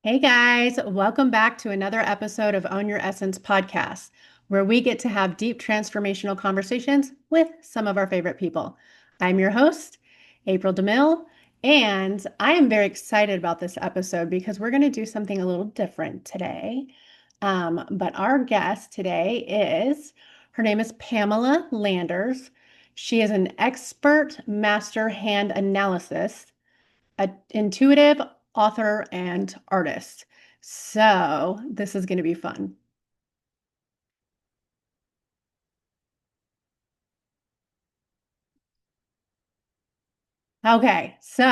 Hey guys, welcome back to another episode of Own Your Essence podcast, where we get to have deep transformational conversations with some of our favorite people. I'm your host, April DeMille, and I am very excited about this episode because we're going to do something a little different today. But our guest today her name is Pamelah Landers. She is an expert master hand analysis, an intuitive author and artist. So this is going to be fun. Okay, so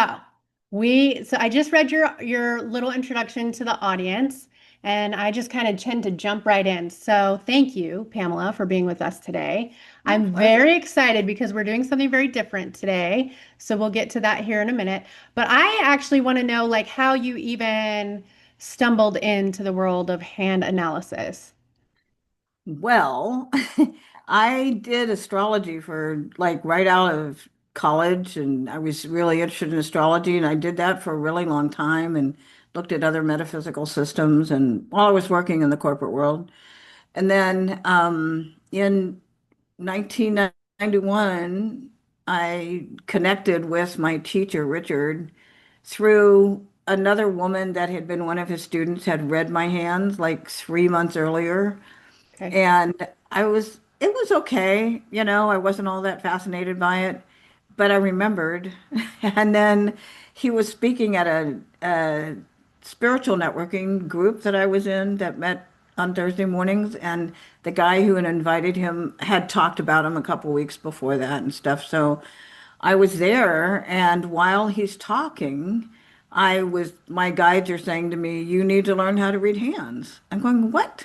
I just read your little introduction to the audience, and I just kind of tend to jump right in. So thank you, Pamelah, for being with us today. My I'm pleasure. very excited because we're doing something very different today. So we'll get to that here in a minute. But I actually want to know like how you even stumbled into the world of hand analysis. Well, I did astrology for like right out of college, and I was really interested in astrology, and I did that for a really long time and looked at other metaphysical systems and while I was working in the corporate world. And then in 1991, I connected with my teacher, Richard, through another woman that had been one of his students, had read my hands like 3 months earlier. Okay. And it was okay. I wasn't all that fascinated by it, but I remembered. And then he was speaking at a spiritual networking group that I was in that met on Thursday mornings. And the guy who had invited him had talked about him a couple weeks before that and stuff. So I was there. And while he's talking, my guides are saying to me, "You need to learn how to read hands." I'm going, "What?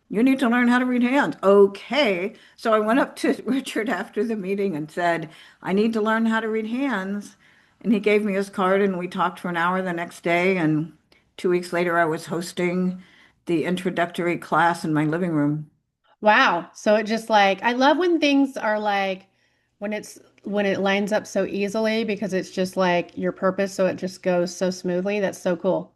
You need to learn how to read hands." Okay. So I went up to Richard after the meeting and said, "I need to learn how to read hands." And he gave me his card and we talked for an hour the next day. And 2 weeks later, I was hosting the introductory class in my living room. Wow. So it just like I love when things are like when it lines up so easily because it's just like your purpose, so it just goes so smoothly. That's so cool.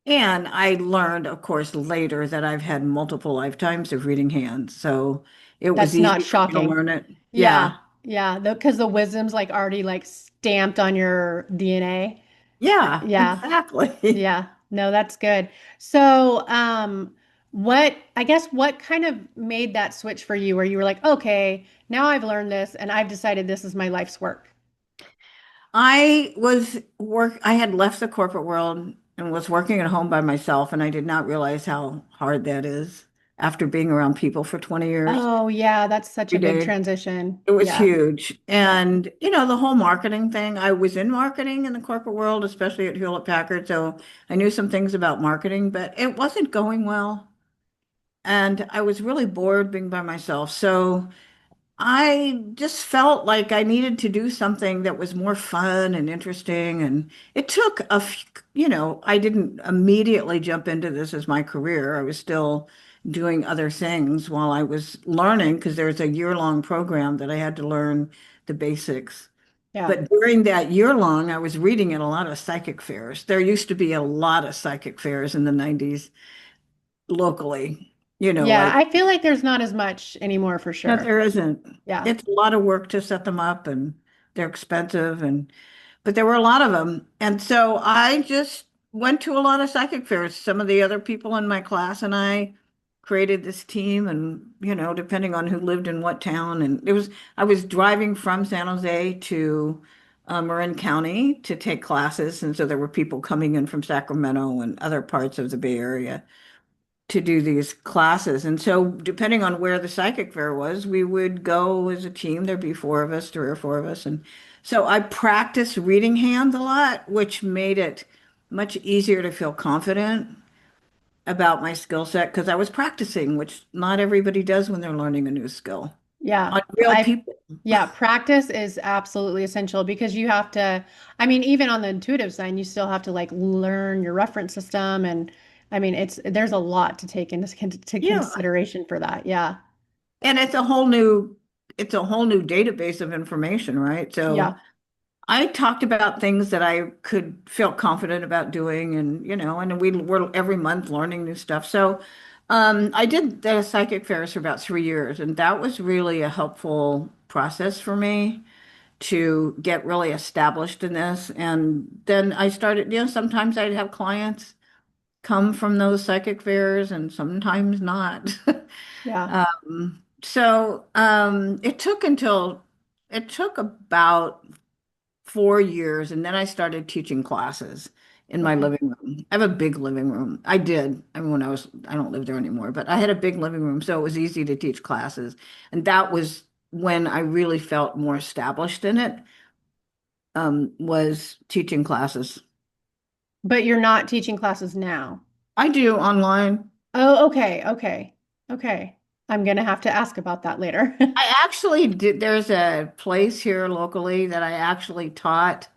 And I learned, of course, later that I've had multiple lifetimes of reading hands. So it was That's not easy for me to shocking. learn it. Yeah. Yeah. Yeah. Because the wisdom's like already like stamped on your DNA. Yeah, Yeah. exactly. Yeah. No, that's good. So, what I guess what kind of made that switch for you where you were like, okay, now I've learned this and I've decided this is my life's work. I had left the corporate world and was working at home by myself, and I did not realize how hard that is after being around people for 20 years Oh, yeah, that's such a every big day. transition. It was Yeah. huge. Yeah. And, the whole marketing thing, I was in marketing in the corporate world, especially at Hewlett Packard, so I knew some things about marketing, but it wasn't going well. And I was really bored being by myself. So I just felt like I needed to do something that was more fun and interesting. And it took I didn't immediately jump into this as my career. I was still doing other things while I was learning because there's a year-long program that I had to learn the basics. Yeah. But during that year long, I was reading at a lot of psychic fairs. There used to be a lot of psychic fairs in the 90s locally, Yeah. like I feel like there's not as much anymore for no, sure. there isn't. Yeah. It's a lot of work to set them up and they're expensive but there were a lot of them. And so I just went to a lot of psychic fairs. Some of the other people in my class and I created this team and, depending on who lived in what town. And I was driving from San Jose to Marin County to take classes. And so there were people coming in from Sacramento and other parts of the Bay Area to do these classes. And so, depending on where the psychic fair was, we would go as a team. There'd be four of us, three or four of us. And so I practiced reading hands a lot, which made it much easier to feel confident about my skill set because I was practicing, which not everybody does when they're learning a new skill Yeah. on real I people. Yeah, practice is absolutely essential because you have to, I mean, even on the intuitive side, you still have to like learn your reference system and I mean, there's a lot to take into Yeah. consideration for that. Yeah. And it's a whole new database of information, right? So Yeah. I talked about things that I could feel confident about doing, and and we were every month learning new stuff. So, I did the psychic fairs for about 3 years, and that was really a helpful process for me to get really established in this. And then I started, sometimes I'd have clients come from those psychic fairs, and sometimes not. Yeah. It took about 4 years, and then I started teaching classes in my Okay. living room. I have a big living room. I did. I mean, I don't live there anymore, but I had a big living room, so it was easy to teach classes. And that was when I really felt more established in it, was teaching classes. But you're not teaching classes now. I do online. Oh, okay. Okay. Okay. I'm gonna have to ask about that later. I actually did. There's a place here locally that I actually taught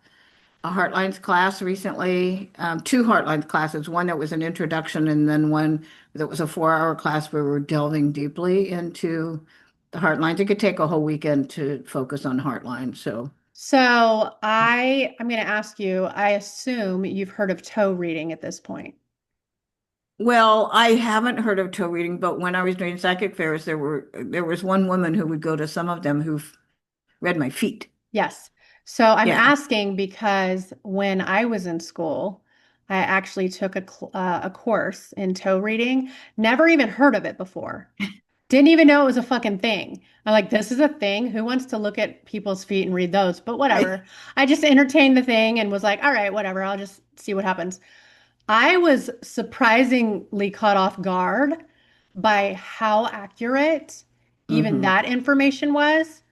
a Heartlines class recently, two Heartlines classes, one that was an introduction and then one that was a 4 hour class where we were delving deeply into the Heartlines. It could take a whole weekend to focus on Heartlines. So, So I'm gonna ask you, I assume you've heard of toe reading at this point. well, I haven't heard of toe reading, but when I was doing psychic fairs, there was one woman who would go to some of them who read my feet. Yes. So I'm Yeah. asking because when I was in school, I actually took a course in toe reading. Never even heard of it before. Didn't even know it was a fucking thing. I'm like, this is a thing. Who wants to look at people's feet and read those? But Right. whatever. I just entertained the thing and was like, all right, whatever. I'll just see what happens. I was surprisingly caught off guard by how accurate even Hmm. that information was.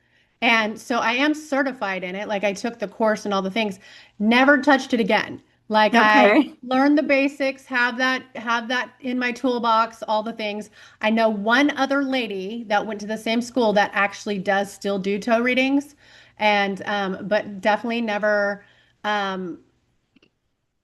And so I am certified in it. Like I took the course and all the things, never touched it again. Like I Okay. learned the basics, have that in my toolbox, all the things. I know one other lady that went to the same school that actually does still do toe readings and but definitely never um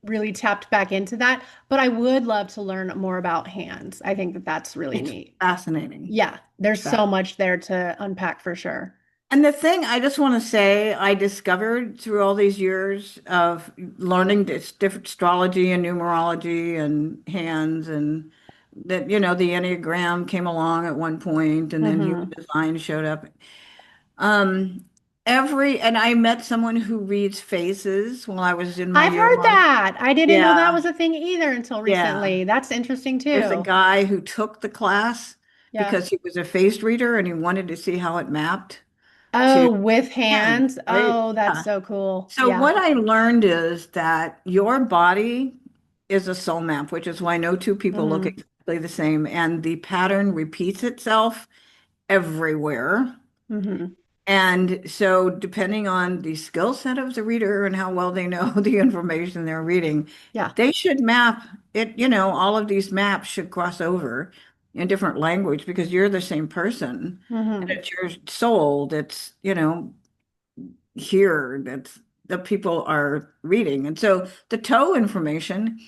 really tapped back into that. But I would love to learn more about hands. I think that that's really It's neat. fascinating. Yeah, It's there's so fascinating. much there to unpack for sure. And the thing I just want to say, I discovered through all these years of learning this different astrology and numerology and hands, and that, the Enneagram came along at one point, and then human Hmm. design showed up. Um, and I met someone who reads faces while I was in my I've year heard long. that. I didn't know that Yeah, was a thing either until yeah. recently. That's interesting There's a too. guy who took the class Yeah. because he was a face reader and he wanted to see how it mapped Oh, to with hands, hands. right? Oh, that's Yeah. so cool. So Yeah. what I learned is that your body is a soul map, which is why no two people look Hmm. exactly the same, and the pattern repeats itself everywhere. Hmm. And so depending on the skill set of the reader and how well they know the information they're reading, Yeah. they should map it, all of these maps should cross over in different language because you're the same person. And Hmm. it's your soul that's, here that people are reading. And so the toe information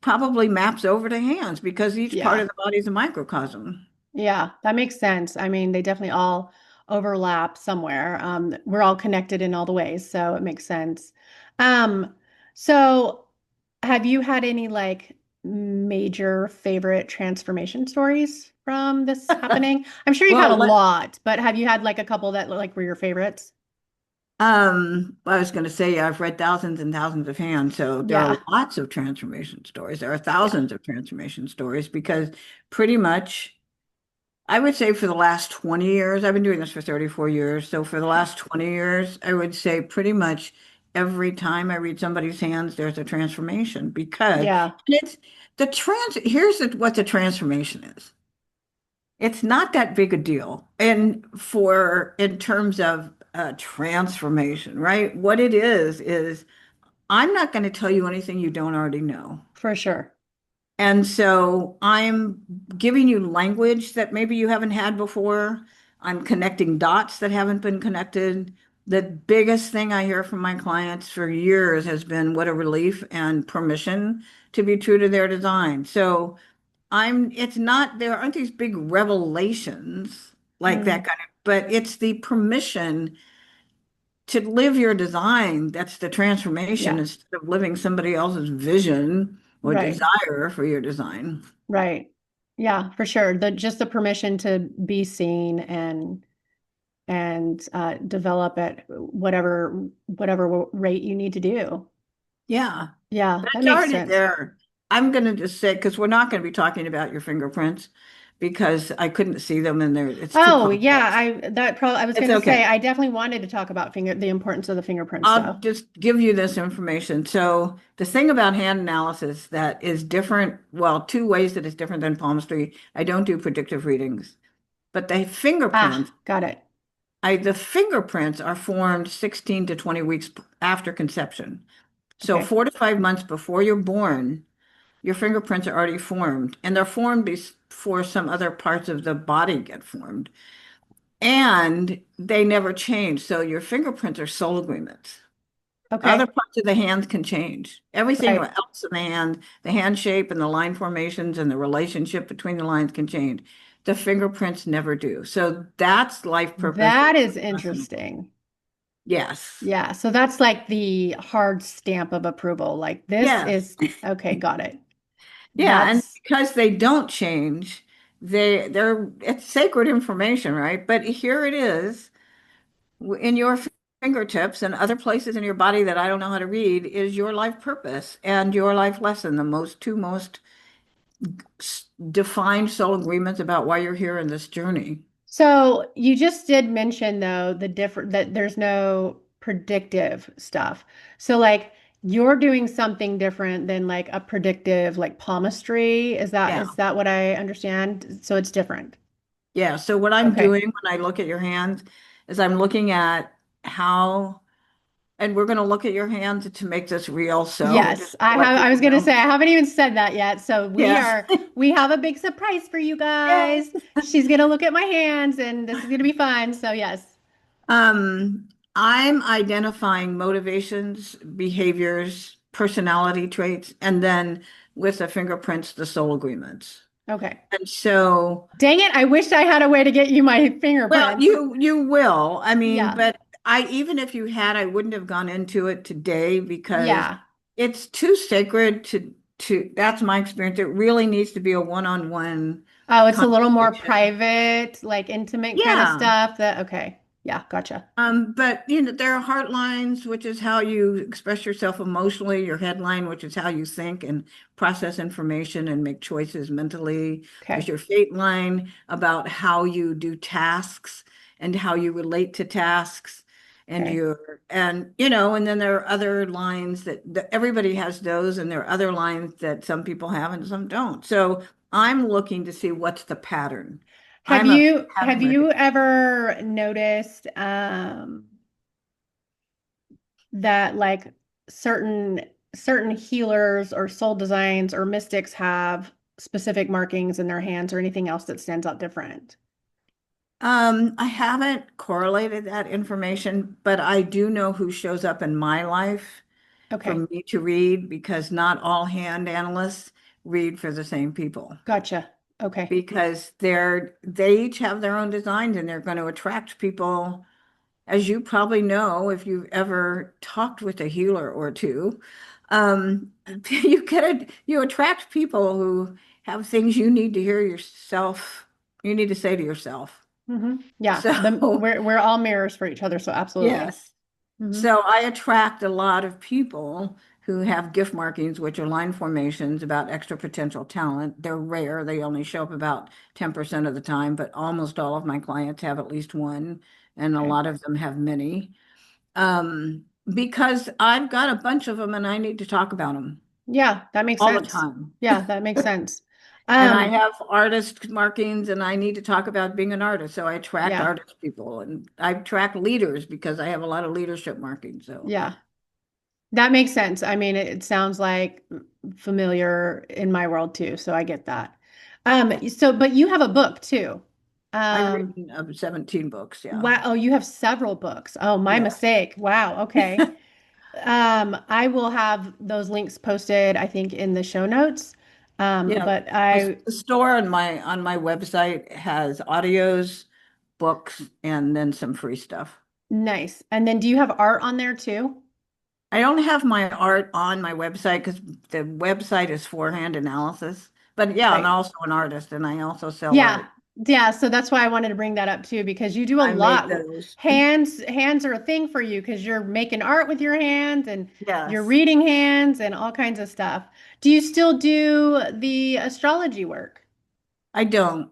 probably maps over to hands because each part Yeah. of the body is a microcosm. Yeah, that makes sense. I mean, they definitely all overlap somewhere. We're all connected in all the ways, so it makes sense. Um, so have you had any like major favorite transformation stories from this happening? I'm sure you've had a Well, lot, but have you had like a couple that like were your favorites? I was going to say, I've read thousands and thousands of hands, so there are Yeah. lots of transformation stories. There are Yeah. thousands of transformation stories because pretty much, I would say for the last 20 years, I've been doing this for 34 years. So for the last 20 years, I would say pretty much every time I read somebody's hands, there's a transformation because and Yeah. it's what the transformation is. It's not that big a deal. And in terms of transformation, right? What it is I'm not going to tell you anything you don't already know. For sure. And so I'm giving you language that maybe you haven't had before. I'm connecting dots that haven't been connected. The biggest thing I hear from my clients for years has been what a relief and permission to be true to their design. So it's not, there aren't these big revelations like that Mm, kind of, but it's the permission to live your design. That's the transformation Yeah. instead of living somebody else's vision or Right. desire for your design. Right. Yeah, for sure. The just the permission to be seen and develop at whatever rate you need to do. Yeah, Yeah, that that's makes already sense. there. I'm going to just say, because we're not going to be talking about your fingerprints because I couldn't see them and it's too Oh, yeah, complex. I was It's going to say okay. I definitely wanted to talk about the importance of the fingerprint I'll stuff. just give you this information. So the thing about hand analysis that is different, well, two ways that it's different than palmistry. I don't do predictive readings, but Ah, got it. the fingerprints are formed 16 to 20 weeks after conception. So Okay. 4 to 5 months before you're born, your fingerprints are already formed, and they're formed before some other parts of the body get formed. And they never change. So your fingerprints are soul agreements. Other Okay. parts of the hands can change. Everything Right. else in the hand shape and the line formations and the relationship between the lines can change. The fingerprints never do. So that's life purpose. That is interesting. Yes. Yeah, so that's like the hard stamp of approval. Like this Yes. is okay, got it. Yeah, and That's because they don't change, they're it's sacred information, right? But here it is in your fingertips and other places in your body that I don't know how to read is your life purpose and your life lesson, the most defined soul agreements about why you're here in this journey. so you just did mention though the different that there's no predictive stuff. So like you're doing something different than like a predictive like palmistry. Yeah. Is that what I understand? So it's different. Yeah. So what I'm Okay. doing when I look at your hands is I'm looking at how, and we're going to look at your hands to make this real. So Yes, just to let I people was gonna know. say I haven't even said that yet. So Yes. we have a big surprise for you Yay. guys. She's gonna look at my hands and this is gonna be fun. So yes. I'm identifying motivations, behaviors, personality traits, and then with the fingerprints, the soul agreements. Okay. And so, Dang it, I wish I had a way to get you my well, fingerprints. you will. I mean, Yeah. but I even if you had, I wouldn't have gone into it today because Yeah. it's too sacred to that's my experience. It really needs to be a one-on-one Oh, it's a little more conversation. private, like intimate kind of Yeah. stuff that okay. Yeah, gotcha. But there are heart lines, which is how you express yourself emotionally, your headline, which is how you think and process information and make choices mentally. There's Okay. your fate line about how you do tasks and how you relate to tasks Okay. and then there are other lines that everybody has those, and there are other lines that some people have and some don't. So I'm looking to see what's the pattern. I'm a Have pattern you recognition. ever noticed that like certain certain healers or soul designs or mystics have specific markings in their hands or anything else that stands out different? I haven't correlated that information, but I do know who shows up in my life for Okay, me to read because not all hand analysts read for the same people gotcha. Okay. because they each have their own designs and they're going to attract people, as you probably know if you've ever talked with a healer or two. You attract people who have things you need to hear yourself, you need to say to yourself. Yeah, So we're all mirrors for each other, so absolutely. yes. Hmm. So I attract a lot of people who have gift markings, which are line formations about extra potential talent. They're rare. They only show up about 10% of the time, but almost all of my clients have at least one, and a Okay. lot of them have many. Because I've got a bunch of them and I need to talk about them Yeah, that makes all the sense. time. Yeah, that makes sense. And I Um, have artist markings and I need to talk about being an artist. So I attract yeah, artist people and I attract leaders because I have a lot of leadership markings. So yeah. That makes sense. I mean, it sounds like familiar in my world too, so I get that. But you have a book too. I've Um, written 17 books. Yeah. wow, oh, you have several books. Oh, my Yeah. mistake. Wow, okay. I will have those links posted, I think, in the show notes. Yeah. But The store on my website has audios, books, and then some free stuff. Nice. And then do you have art on there too? I don't have my art on my website because the website is for hand analysis. But yeah, I'm Right. also an artist and I also sell Yeah. art. Yeah, so that's why I wanted to bring that up too, because you do a I make lot. those. Hands are a thing for you because you're making art with your hands and you're Yes, reading hands and all kinds of stuff. Do you still do the astrology work? I don't.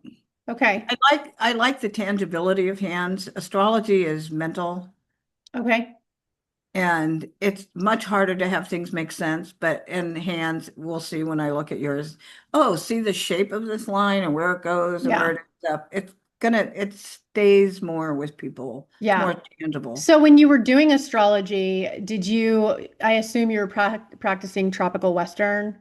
Okay. I like the tangibility of hands. Astrology is mental. Okay. And it's much harder to have things make sense, but in hands, we'll see when I look at yours. Oh, see the shape of this line and where it goes and where Yeah. it ends up. It stays more with people. It's Yeah. more tangible. So when you were doing astrology, I assume you were practicing tropical Western?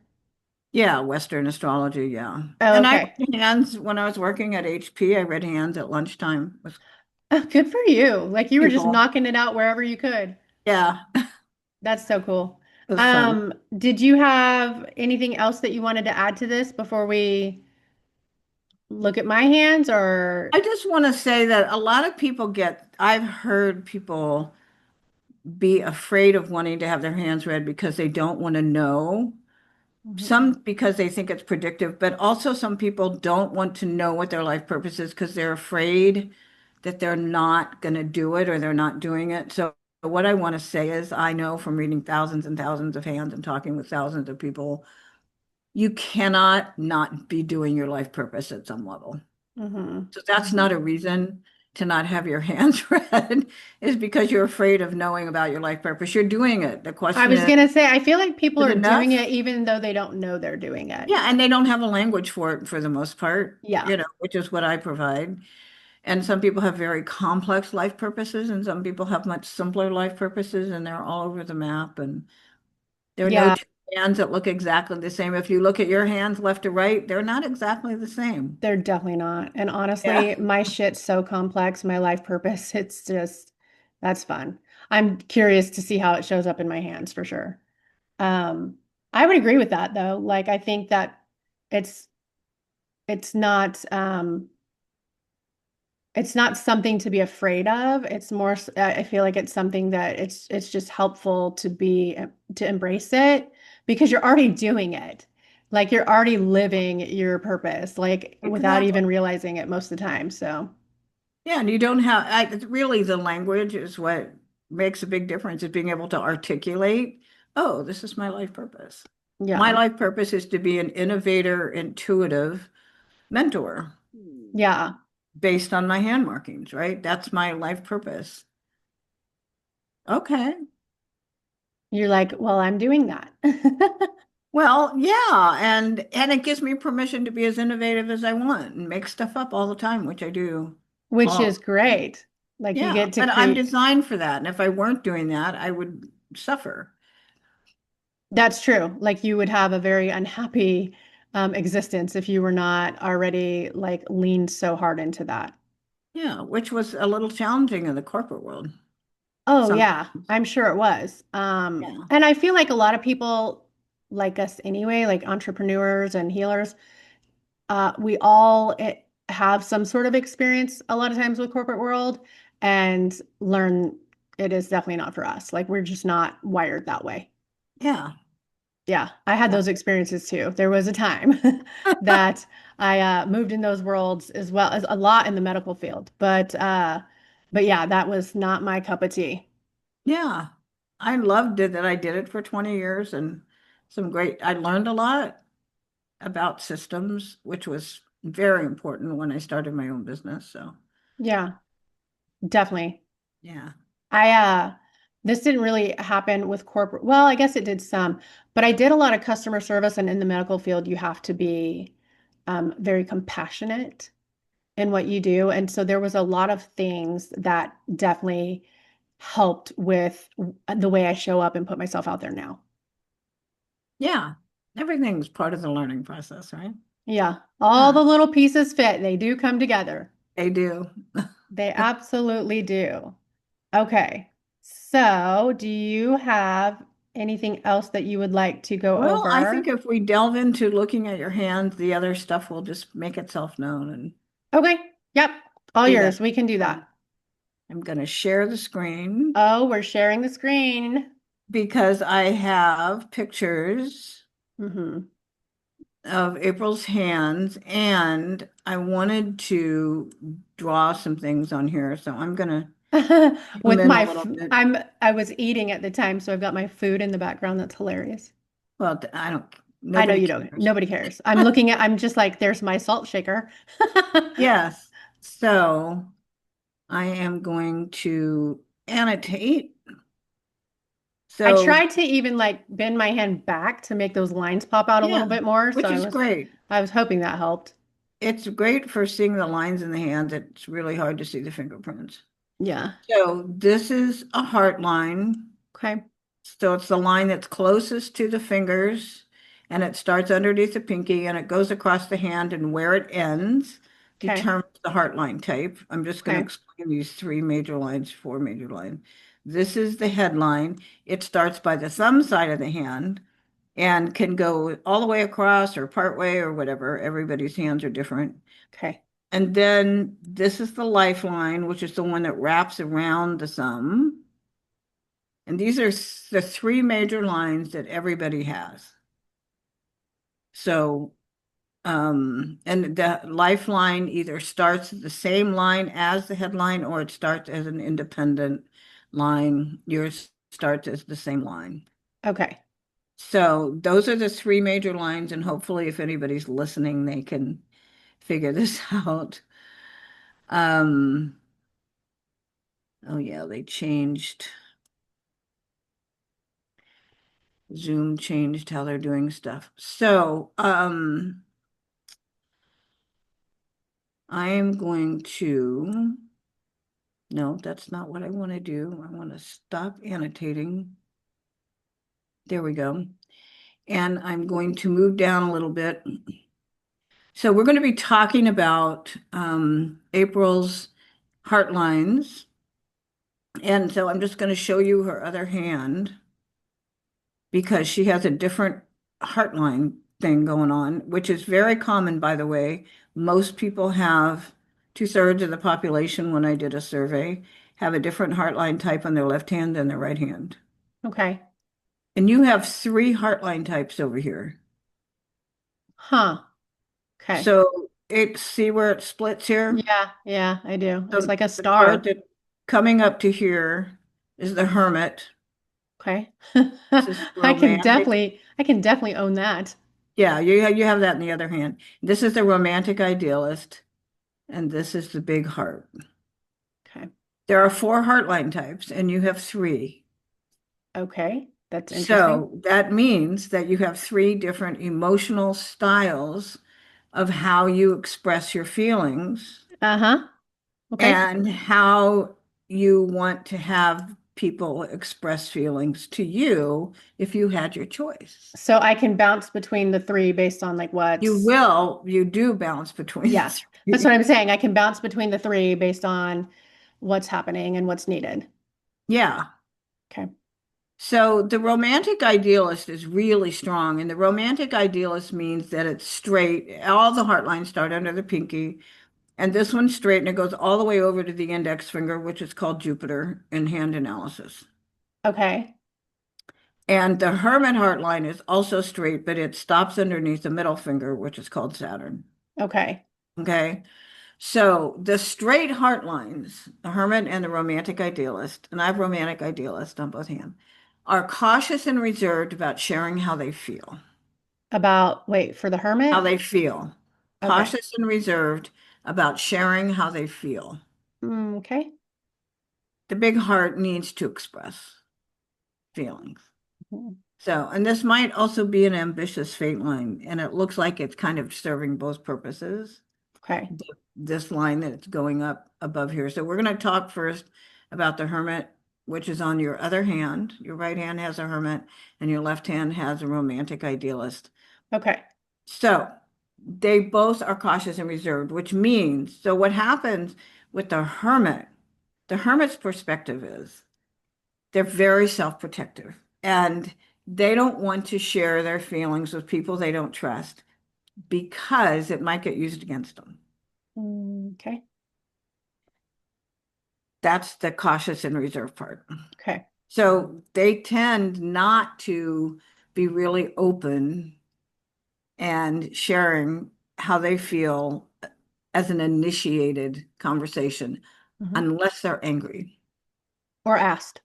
Yeah, Western astrology, yeah. Oh, And I okay. read hands when I was working at HP. I read hands at lunchtime with Oh, good for you. Like you were just people. knocking it out wherever you could. Yeah, That's so cool. it was fun. Did you have anything else that you wanted to add to this before we look at my hands or I just want to say that a lot of people I've heard people be afraid of wanting to have their hands read because they don't want to know. Mhm. Some because they think it's predictive, but also some people don't want to know what their life purpose is because they're afraid that they're not going to do it or they're not doing it. So what I want to say is I know from reading thousands and thousands of hands and talking with thousands of people, you cannot not be doing your life purpose at some level. Mhm. So that's not a reason to not have your hands read, is because you're afraid of knowing about your life purpose. You're doing it. The I question was is, gonna say, I feel like people is are it doing enough? it even though they don't know they're doing it. Yeah, and they don't have a language for it for the most part, Yeah. which is what I provide. And some people have very complex life purposes, and some people have much simpler life purposes, and they're all over the map. And there are no Yeah, two hands that look exactly the same. If you look at your hands left to right, they're not exactly the same. they're definitely not. And Yeah. honestly, my shit's so complex, my life purpose, it's just that's fun. I'm curious to see how it shows up in my hands for sure. Um, I would agree with that though. Like I think that it's it's not it's not something to be afraid of. It's more I feel like it's something that it's just helpful to be to embrace it because you're already doing it. Like you're already living your purpose, like without Exactly. even realizing it most of the time. So, Yeah, and you don't have, it's really the language is what makes a big difference, is being able to articulate, oh, this is my life purpose. My yeah. life purpose is to be an innovator, intuitive mentor Yeah. based on my hand markings, right? That's my life purpose. Okay. You're like, well, I'm doing that. Well, yeah, and it gives me permission to be as innovative as I want and make stuff up all the time, which I do. Which All is great. Like you Yeah, get to but I'm create. designed for that. And if I weren't doing that, I would suffer. That's true. Like you would have a very unhappy existence if you were not already like leaned so hard into that. Yeah, which was a little challenging in the corporate world Oh yeah, sometimes. I'm sure it was. Yeah. And I feel like a lot of people like us anyway, like entrepreneurs and healers, we all have some sort of experience a lot of times with corporate world and learn it is definitely not for us. Like we're just not wired that way. Yeah. Yeah, I had Yeah. those experiences too. There was a time that I moved in those worlds as well as a lot in the medical field, but yeah, that was not my cup of tea. Yeah. I loved it that I did it for 20 years and I learned a lot about systems, which was very important when I started my own business. So, Yeah, definitely. yeah. I this didn't really happen with corporate. Well, I guess it did some, but I did a lot of customer service and in the medical field you have to be very compassionate in what you do. And so there was a lot of things that definitely helped with the way I show up and put myself out there now. Yeah. Everything's part of the learning process, right? Yeah, all Yeah, the little pieces fit. They do come together. they do. They absolutely do. Okay. So, do you have anything else that you would like to go Well, I think over? if we delve into looking at your hands, the other stuff will just make itself known and Okay. Yep. All be that yours. We can do fun. that. I'm going to share the screen Oh, we're sharing the screen. because I have pictures Hmm. of April's hands and I wanted to draw some things on here. So I'm going to zoom With in a my, little bit. I was eating at the time, so I've got my food in the background. That's hilarious. Well, I don't, I know nobody you don't. cares. Nobody cares. I'm just like, there's my salt shaker. Yes. So I am going to annotate. I So, tried to even like bend my hand back to make those lines pop out a little yeah, bit more. which is great. I was hoping that helped. It's great for seeing the lines in the hand. It's really hard to see the fingerprints. Yeah. So this is a heart line. Okay. So it's the line that's closest to the fingers, and it starts underneath the pinky and it goes across the hand, and where it ends Okay. determines the heart line type. I'm just going to Okay. explain these three major lines, four major lines. This is the headline. It starts by the thumb side of the hand and can go all the way across or part way or whatever. Everybody's hands are different. Okay. And then this is the lifeline, which is the one that wraps around the thumb. And these are the three major lines that everybody has. So, and the lifeline either starts the same line as the headline or it starts as an independent line. Yours starts as the same line. Okay. So those are the three major lines, and hopefully if anybody's listening, they can figure this out. Um, oh yeah, they changed. Zoom changed how they're doing stuff. So, I am going to, no, that's not what I want to do. I want to stop annotating. There we go. And I'm going to move down a little bit. So we're going to be talking about April's heart lines. And so I'm just going to show you her other hand because she has a different heartline thing going on, which is very common, by the way. Most people have 2/3 of the population, when I did a survey, have a different heartline type on their left hand than their right hand. Okay. And you have three heartline types over here. Huh. Okay. So see where it splits here? Yeah. Yeah, I do. It's So like a the part star. that coming up to here is the hermit. Okay. This is romantic. I can definitely own that. Yeah, you have that in the other hand. This is the romantic idealist. And this is the big heart. Okay. There are four heartline types, and you have three. Okay. That's interesting. So that means that you have three different emotional styles of how you express your feelings Uh-huh. Okay. and how you want to have people express feelings to you if you had your choice. So I can bounce between the three based on like what's, You do balance between the yeah, that's what three. I'm saying. I can bounce between the three based on what's happening and what's needed. Yeah. Okay. So the romantic idealist is really strong, and the romantic idealist means that it's straight. All the heart lines start under the pinky, and this one's straight, and it goes all the way over to the index finger, which is called Jupiter in hand analysis. Okay. And the hermit heart line is also straight, but it stops underneath the middle finger, which is called Saturn. Okay. Okay. So the straight heart lines, the hermit and the romantic idealist, and I have romantic idealist on both hands, are cautious and reserved about sharing how they feel. Wait, for the How hermit? they feel. Okay. Cautious and reserved about sharing how they feel. Okay. The big heart needs to express feelings. Mm, So, and this might also be an ambitious fate line, and it looks like it's kind of serving both purposes. okay. This line that's going up above here. So we're going to talk first about the hermit, which is on your other hand. Your right hand has a hermit, and your left hand has a romantic idealist. Okay. So they both are cautious and reserved, which means, so what happens with the hermit's perspective is they're very self-protective and they don't want to share their feelings with people they don't trust because it might get used against them. Okay. That's the cautious and reserved part. Okay. So they tend not to be really open and sharing how they feel as an initiated conversation Mhm. unless they're angry Or asked.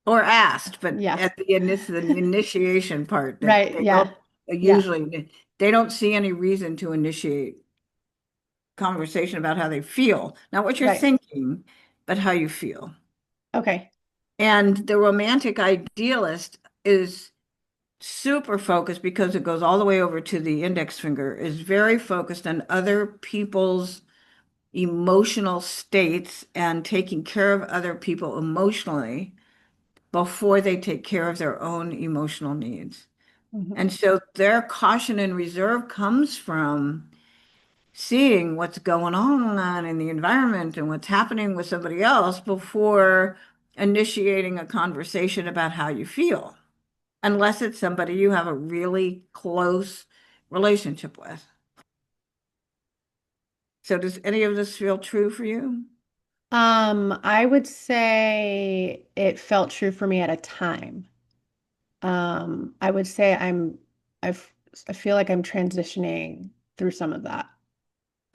or asked. But Yeah. at the end, it's the initiation part that Right. they Yeah. don't Yeah. usually, they don't see any reason to initiate conversation about how they feel, not what you're Right. thinking, but how you feel. Okay. And the romantic idealist is super focused because it goes all the way over to the index finger, is very focused on other people's emotional states and taking care of other people emotionally before they take care of their own emotional needs. Mhm. And so their caution and reserve comes from seeing what's going on in the environment and what's happening with somebody else before initiating a conversation about how you feel, unless it's somebody you have a really close relationship with. So does any of this feel true for you? I would say it felt true for me at a time. I would say I've, I feel like I'm transitioning through some of that.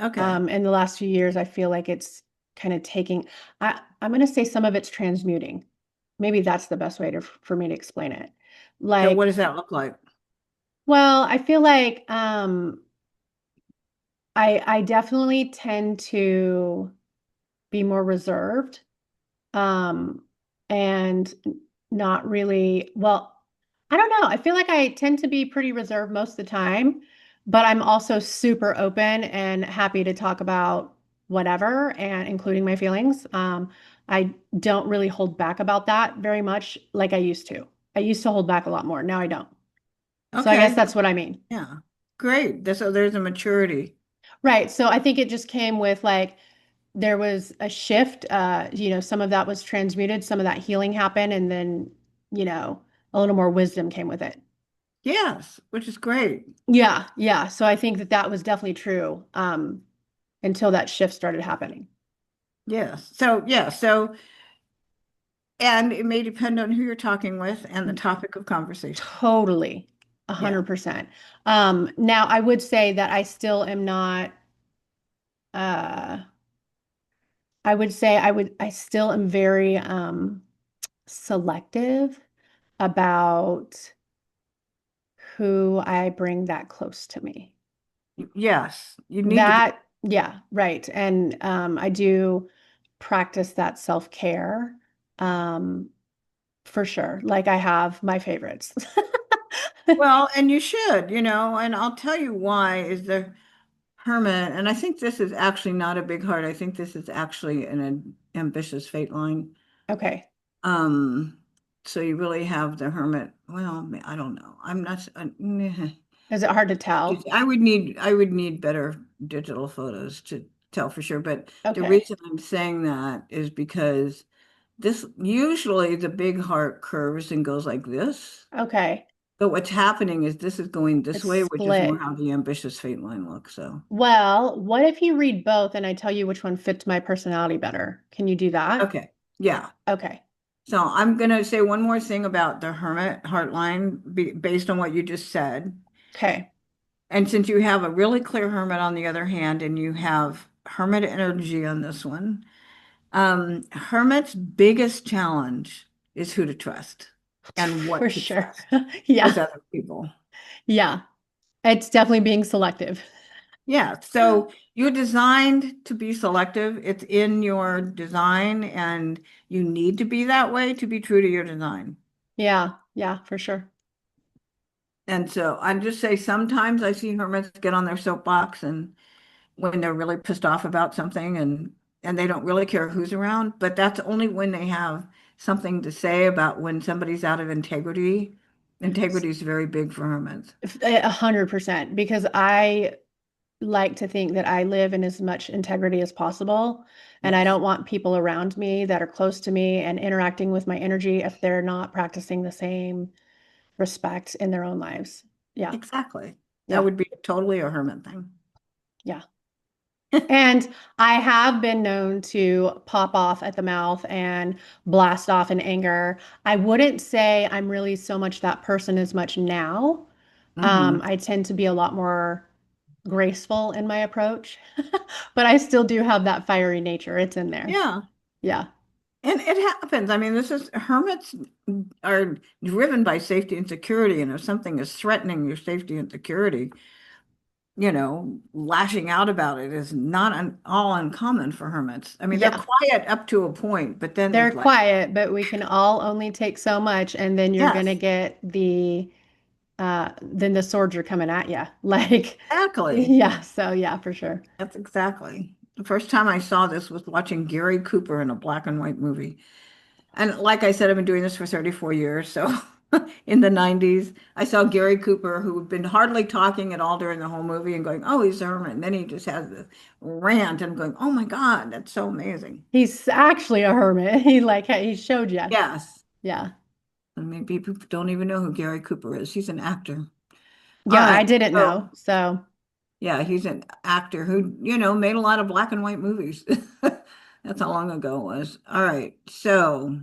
Okay. In the last few years, I feel like it's kind of taking, I'm going to say some of it's transmuting. Maybe that's the best way for me to explain it. So what Like, does that look like? well, I feel like, I definitely tend to be more reserved. Um, and not really, well, I don't know. I feel like I tend to be pretty reserved most of the time, but I'm also super open and happy to talk about whatever and including my feelings. I don't really hold back about that very much like I used to. I used to hold back a lot more. Now I don't. So I guess Okay. that's what I mean. Yeah. Great. So there's a maturity. Right. So I think it just came with like there was a shift. Some of that was transmuted, some of that healing happened, and then, you know, a little more wisdom came with it. Yes, which is great. Yeah, yeah. So I think that that was definitely true until that shift started happening. Yes. So, yeah. So, and it may depend on who you're talking with and the topic of conversation. Totally, Yeah. 100%. Now I would say that I still am not. Uh, I would say I still am very selective about who I bring that close to me. Yes. You need to be. That, yeah, right. And I do practice that self-care for sure. Like I have my favorites. Well, and you should, and I'll tell you why is the hermit, and I think this is actually not a big heart. I think this is actually an ambitious fate line. Okay. Um, so you really have the hermit. Well, I don't know. I'm not. Meh. Is it hard to tell? I would need better digital photos to tell for sure. But the Okay. reason I'm saying that is because this usually the big heart curves and goes like this. Okay. But what's happening is this is going this It's way, which is more split. how the ambitious fate line looks. So Well, what if you read both and I tell you which one fits my personality better? Can you do that? okay, yeah. Okay. So I'm gonna say one more thing about the hermit heart line based on what you just said. Okay. And since you have a really clear hermit on the other hand, and you have hermit energy on this one, hermit's biggest challenge is who to trust and For what to sure. trust with Yeah. other people. Yeah. It's definitely being selective. Yeah, so you're designed to be selective. It's in your design, and you need to be that way to be true to your design. Yeah. Yeah, for sure. And so I just say sometimes I see hermits get on their soapbox and when they're really pissed off about something and they don't really care who's around, but that's only when they have something to say about when somebody's out of integrity. Integrity is very big for hermits. 100%, because I like to think that I live in as much integrity as possible. And I Yes, don't want people around me that are close to me and interacting with my energy if they're not practicing the same respect in their own lives. Yeah. exactly. That Yeah. would be totally a hermit thing. Yeah. And I have been known to pop off at the mouth and blast off in anger. I wouldn't say I'm really so much that person as much now. Hmm. I tend to be a lot more graceful in my approach, but I still do have that fiery nature. It's in there. Yeah. Yeah. And it happens. I mean, this is hermits are driven by safety and security. And if something is threatening your safety and security, lashing out about it is not all uncommon for hermits. I mean, they're Yeah. quiet up to a point, but then They're it's like, quiet, but we can all only take so much, and then you're gonna yes, get then the swords are coming at you. Like, exactly. yeah, so yeah, for sure. That's exactly. The first time I saw this was watching Gary Cooper in a black and white movie. And like I said, I've been doing this for 34 years. So in the 90s, I saw Gary Cooper, who had been hardly talking at all during the whole movie and going, oh, he's a hermit. And then he just has this rant and I'm going, oh my God, that's so amazing. He's actually a hermit. He showed you. Yes. Yeah. I mean, people don't even know who Gary Cooper is. He's an actor. All Yeah, right. I didn't So, know. So, yeah, he's an actor who, made a lot of black and white movies. That's how long ago it was. All right. So,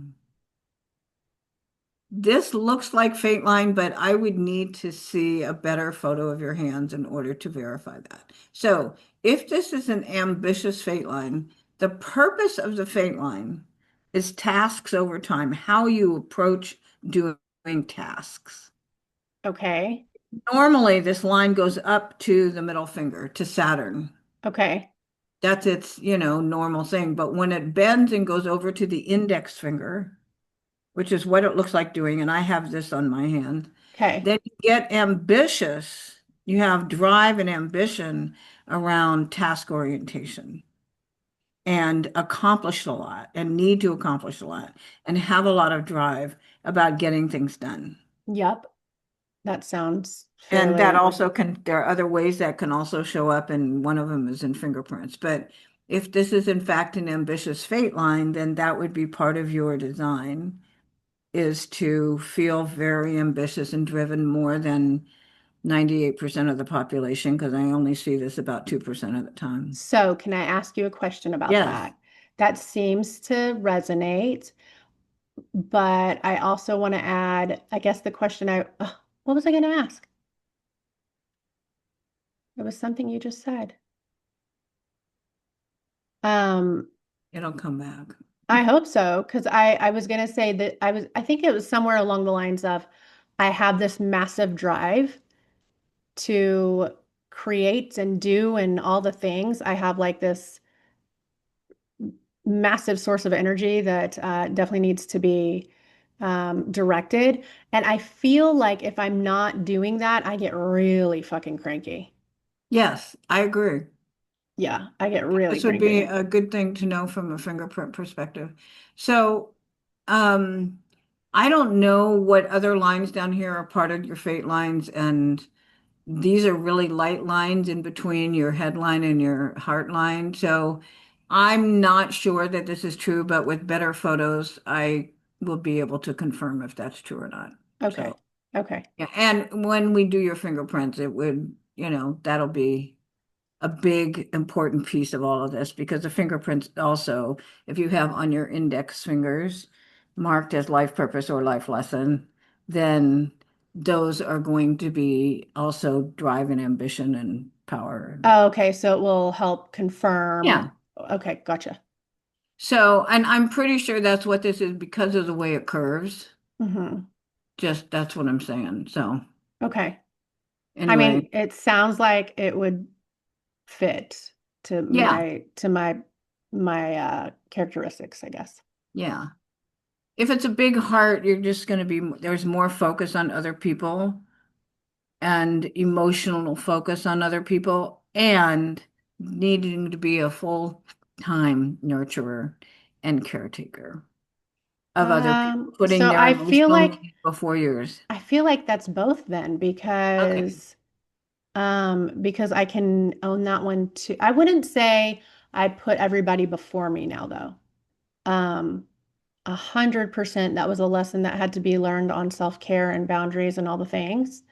this looks like Fate Line, but I would need to see a better photo of your hands in order to verify that. So, if this is an ambitious Fate Line, the purpose of the Fate Line is tasks over time, how you approach doing tasks. okay. Normally, this line goes up to the middle finger, to Saturn. Okay. That's its, normal thing. But when it bends and goes over to the index finger, which is what it looks like doing, and I have this on my hand. Okay. Then you get ambitious. You have drive and ambition around task orientation and accomplish a lot and need to accomplish a lot and have a lot of drive about getting things done. Yep. That sounds And that fairly. also there are other ways that can also show up, and one of them is in fingerprints. But if this is in fact an ambitious fate line, then that would be part of your design is to feel very ambitious and driven more than 98% of the population, because I only see this about 2% of the time. So, can I ask you a question about Yes, that? That seems to resonate, but I also want to add, I guess the question what was I going to ask? It was something you just said. Um, it'll come back. I hope so, because I was gonna say that I think it was somewhere along the lines of I have this massive drive to create and do and all the things. I have like this massive source of energy that definitely needs to be directed. And I feel like if I'm not doing that, I get really fucking cranky. Yes, I agree. Yeah, I get really This would be cranky. a good thing to know from a fingerprint perspective. So, um, I don't know what other lines down here are part of your fate lines, and these are really light lines in between your headline and your heart line. So I'm not sure that this is true, but with better photos, I will be able to confirm if that's true or not. Okay. So, Okay. yeah. And when we do your fingerprints, it would, that'll be a big important piece of all of this because the fingerprints also, if you have on your index fingers marked as life purpose or life lesson, then those are going to be also drive and ambition and power. Oh, okay, so it will help confirm. Yeah. Okay, gotcha. So, and I'm pretty sure that's what this is because of the way it curves. Hmm. Just that's what I'm saying. So, Okay. I anyway, mean, it sounds like it would fit to yeah, my characteristics, I guess. yeah. If it's a big heart, you're just going to be, there's more focus on other people and emotional focus on other people and needing to be a full-time nurturer and caretaker of other people, putting So their emotional needs before yours. I feel like that's both then Okay. because I can own that one too. I wouldn't say I put everybody before me now though. 100% that was a lesson that had to be learned on self-care and boundaries and all the things.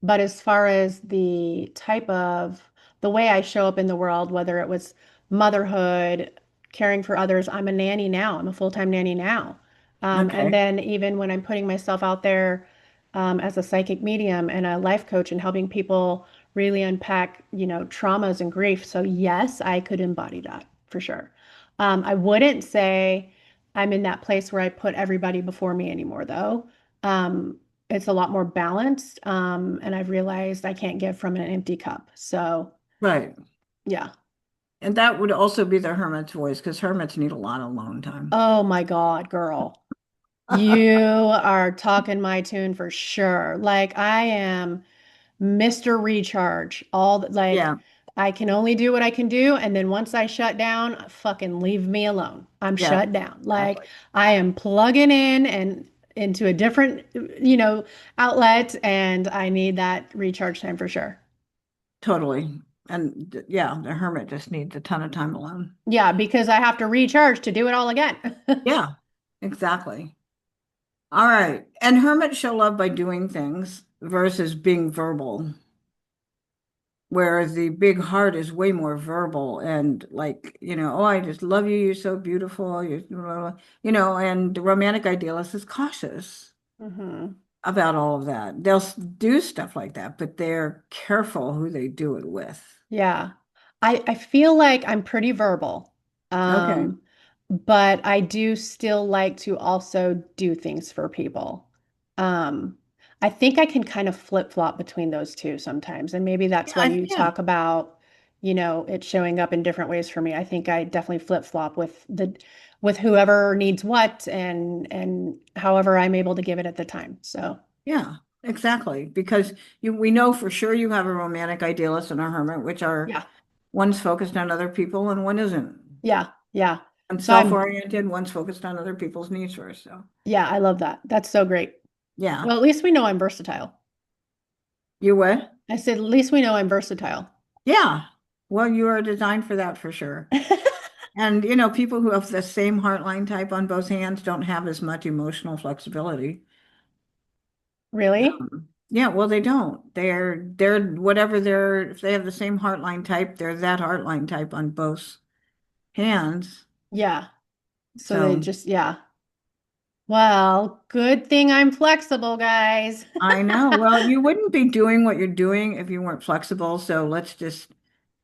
But as far as the type of the way I show up in the world, whether it was motherhood, caring for others. I'm a nanny now. I'm a full-time nanny now. And Okay. then even when I'm putting myself out there as a psychic medium and a life coach and helping people really unpack, traumas and grief. So yes, I could embody that for sure. I wouldn't say I'm in that place where I put everybody before me anymore, though. It's a lot more balanced, and I've realized I can't give from an empty cup. So Right. yeah. And that would also be the hermit's voice because hermits need a lot of alone time. Oh my God, girl. You are talking my tune for sure. Like I am Mr. Recharge. Like Yeah. I can only do what I can do, and then once I shut down, fucking leave me alone. I'm Yeah. shut down. Like Exactly. I am plugging in and into a different, outlet, and I need that recharge time for sure. Totally. And yeah, the hermit just needs a ton of time alone. Yeah, because I have to recharge to do it all again. Yeah, exactly. All right. And hermits show love by doing things versus being verbal, whereas the big heart is way more verbal and like, oh, I just love you. You're so beautiful. And the romantic idealist is cautious hmm about all of that. They'll do stuff like that, but they're careful who they do it with. Yeah. I feel like I'm pretty verbal. Okay. Um, but I do still like to also do things for people. Um, I think I can kind of flip-flop between those two sometimes. And maybe that's why you Yeah. talk about, it showing up in different ways for me. I think I definitely flip-flop with whoever needs what and however I'm able to give it at the time. So Yeah, exactly. Because we know for sure you have a romantic idealist and a hermit, which are yeah, one's focused on other people and one isn't. yeah, yeah. One's So I'm self-oriented, one's focused on other people's needs first. So yeah, I love that. That's so great. yeah. Well, at least we know I'm versatile. You what? I said, at least we know I'm versatile. Yeah. Well, you are designed for that for sure. And people who have the same heartline type on both hands don't have as much emotional flexibility. Really? Yeah, well, they don't. They're whatever if they have the same heartline type, they're that heartline type on both hands. Yeah. So they So just, yeah. Well, good thing I'm flexible, guys. I know. Well, you wouldn't be doing what you're doing if you weren't flexible. So let's just,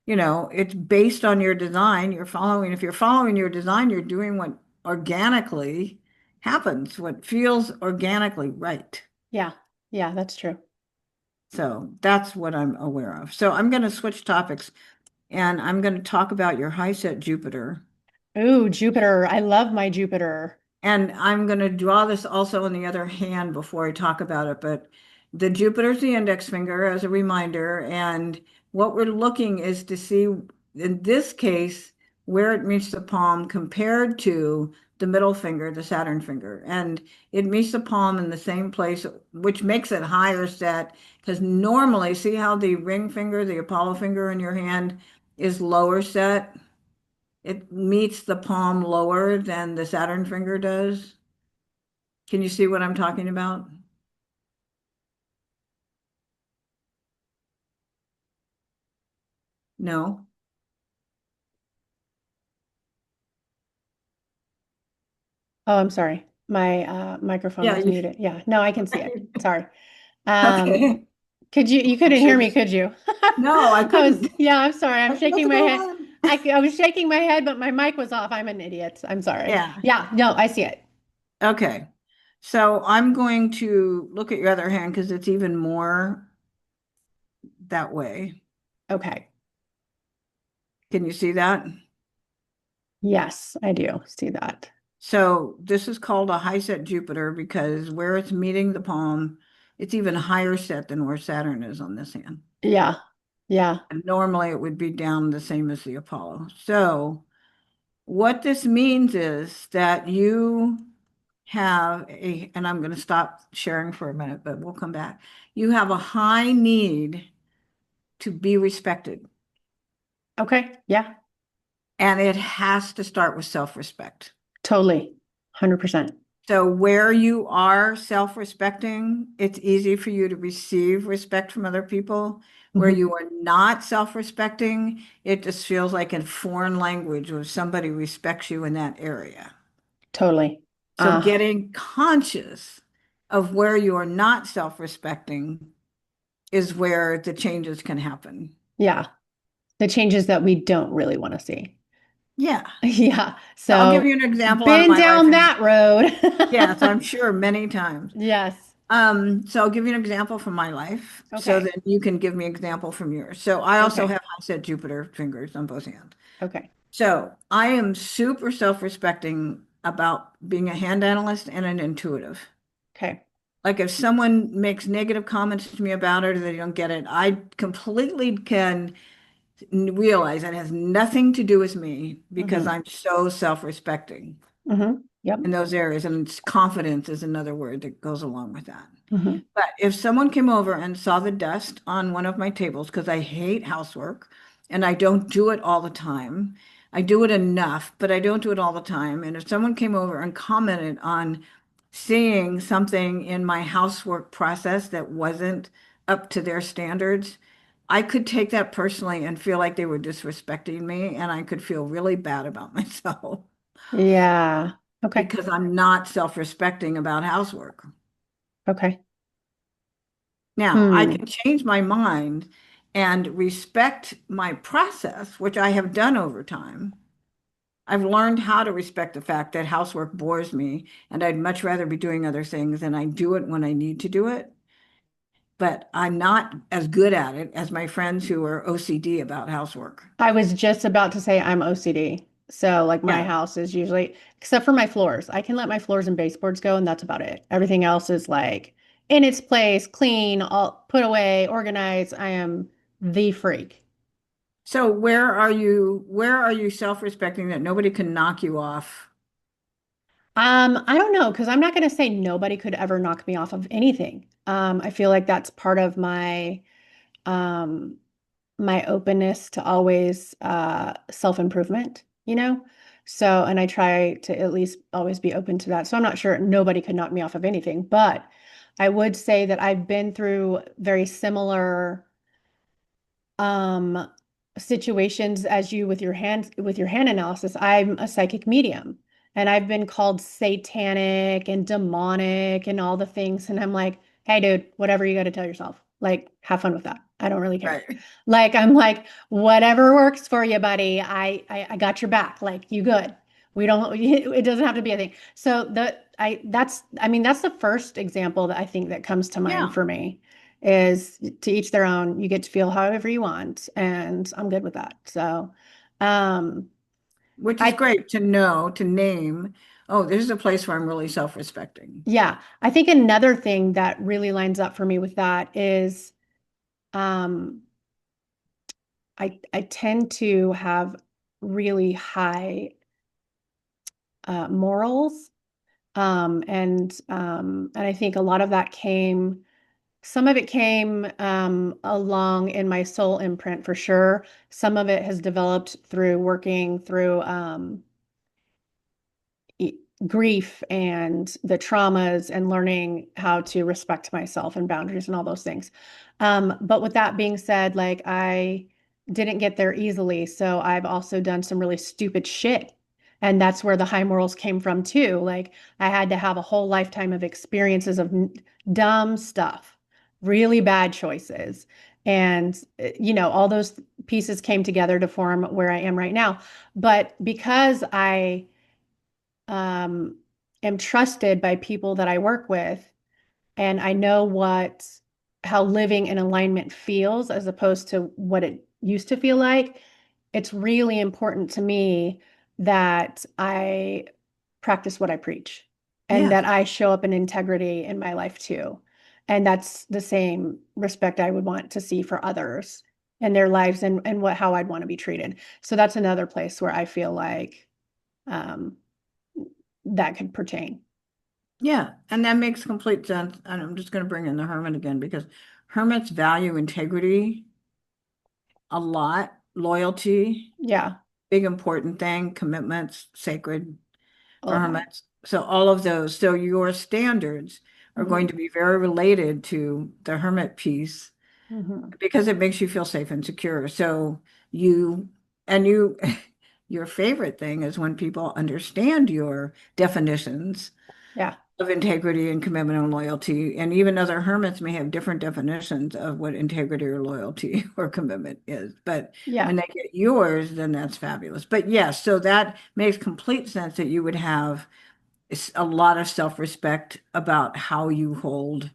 it's based on your design. If you're following your design, you're doing what organically happens, what feels organically right. Yeah. Yeah, that's true. So that's what I'm aware of. So I'm going to switch topics and I'm going to talk about your high set Jupiter. Ooh, Jupiter. I love my Jupiter. And I'm going to draw this also on the other hand before I talk about it. But the Jupiter's the index finger as a reminder. And what we're looking is to see, in this case, where it meets the palm compared to the middle finger, the Saturn finger. And it meets the palm in the same place, which makes it higher set. Because normally, see how the ring finger, the Apollo finger in your hand is lower set? It meets the palm lower than the Saturn finger does. Can you see what I'm talking about? No? Oh, I'm sorry. My microphone Yeah, was muted. Yeah. No, I can see it. Sorry. Um, okay. you I couldn't hear should me, just, could you? no, I couldn't. Yeah, I'm sorry. I'm Let's shaking my go head. on. I was shaking my head, but my mic was off. I'm an idiot. I'm sorry. Yeah. Yeah, no, I see it. Okay. So I'm going to look at your other hand because it's even more that way. Okay. Can you see that? Yes, I do see that. So this is called a high set Jupiter because where it's meeting the palm, it's even higher set than where Saturn is on this hand. Yeah. Yeah. And normally it would be down the same as the Apollo. So what this means is that you and I'm going to stop sharing for a minute, but we'll come back. You have a high need to be respected, Okay. Yeah. and it has to start with self-respect. Totally. 100%. So where you are self-respecting, it's easy for you to receive respect from other people. Where Mhm. you are not self-respecting, it just feels like a foreign language when somebody respects you in that area. Totally. So Uh, getting conscious of where you are not self-respecting is where the changes can happen. yeah. The changes that we don't really want to see. Yeah. Yeah. So I'll give you So an example out of been my life. down And that road. yes, I'm sure many times. Yes. So I'll give you an example from my life so Okay. that you can give me an example from yours. So I also Okay. have high set Jupiter fingers on both hands. Okay. So I am super self-respecting about being a hand analyst and an intuitive. Okay. Like if someone makes negative comments to me about it or they don't get it, I completely can realize that has nothing to do with me because Mm-hmm. I'm so self-respecting Mm-hmm. Yep. in those areas. And confidence is another word that goes along with that. Mm-hmm. But if someone came over and saw the dust on one of my tables, because I hate housework and I don't do it all the time, I do it enough, but I don't do it all the time. And if someone came over and commented on seeing something in my housework process that wasn't up to their standards, I could take that personally and feel like they were disrespecting me, and I could feel really bad about myself Yeah. Okay. because I'm not self-respecting about housework. Okay. Now, I Hmm. can change my mind and respect my process, which I have done over time. I've learned how to respect the fact that housework bores me and I'd much rather be doing other things and I do it when I need to do it. But I'm not as good at it as my friends who are OCD about housework. I was just about to say I'm OCD. So like my Yeah. house is usually, except for my floors. I can let my floors and baseboards go and that's about it. Everything else is like in its place, clean, all put away, organized. I am the freak. So where are you self-respecting that nobody can knock you off? I don't know, because I'm not going to say nobody could ever knock me off of anything. I feel like that's part of um, my openness to always self-improvement, you know? So, and I try to at least always be open to that. So I'm not sure nobody could knock me off of anything, but I would say that I've been through very similar um situations as you with your hand analysis. I'm a psychic medium and I've been called satanic and demonic and all the things and I'm like, "Hey dude, whatever you got to tell yourself. Like have fun with that. I don't really care." Right. Like I'm like, "Whatever works for you, buddy. I got your back. Like you good. We don't it doesn't have to be a thing." So I mean that's the first example that I think that comes to mind Yeah. for me is to each their own. You get to feel however you want, and I'm good with that. So, um, Which is I great to know, to name, oh, this is a place where I'm really self-respecting. yeah, I think another thing that really lines up for me with that is um, I tend to have really high morals, and I think a lot of that came. Some of it came along in my soul imprint for sure. Some of it has developed through working through e- grief and the traumas and learning how to respect myself and boundaries and all those things. But with that being said, like I didn't get there easily. So I've also done some really stupid shit. And that's where the high morals came from too. Like I had to have a whole lifetime of experiences of dumb stuff, really bad choices. And, all those pieces came together to form where I am right now. But because I um, am trusted by people that I work with, and I know how living in alignment feels as opposed to what it used to feel like. It's really important to me that I practice what I preach and Yes. that I show up in integrity in my life too. And that's the same respect I would want to see for others and their lives and how I'd want to be treated. So that's another place where I feel like um, that could pertain. Yeah. And that makes complete sense. And I'm just going to bring in the hermit again because hermits value integrity a lot, loyalty, Yeah, big important thing, commitments, sacred for all that. hermits. So all of those, so your standards are going Hmm. to be very related to the hermit piece Hmm. because it makes you feel safe and secure. So you and you your favorite thing is when people understand your definitions Yeah. of integrity and commitment and loyalty. And even other hermits may have different definitions of what integrity or loyalty or commitment is. But Yeah. when they get yours, then that's fabulous. But yes, so that makes complete sense that you would have a lot of self-respect about how you hold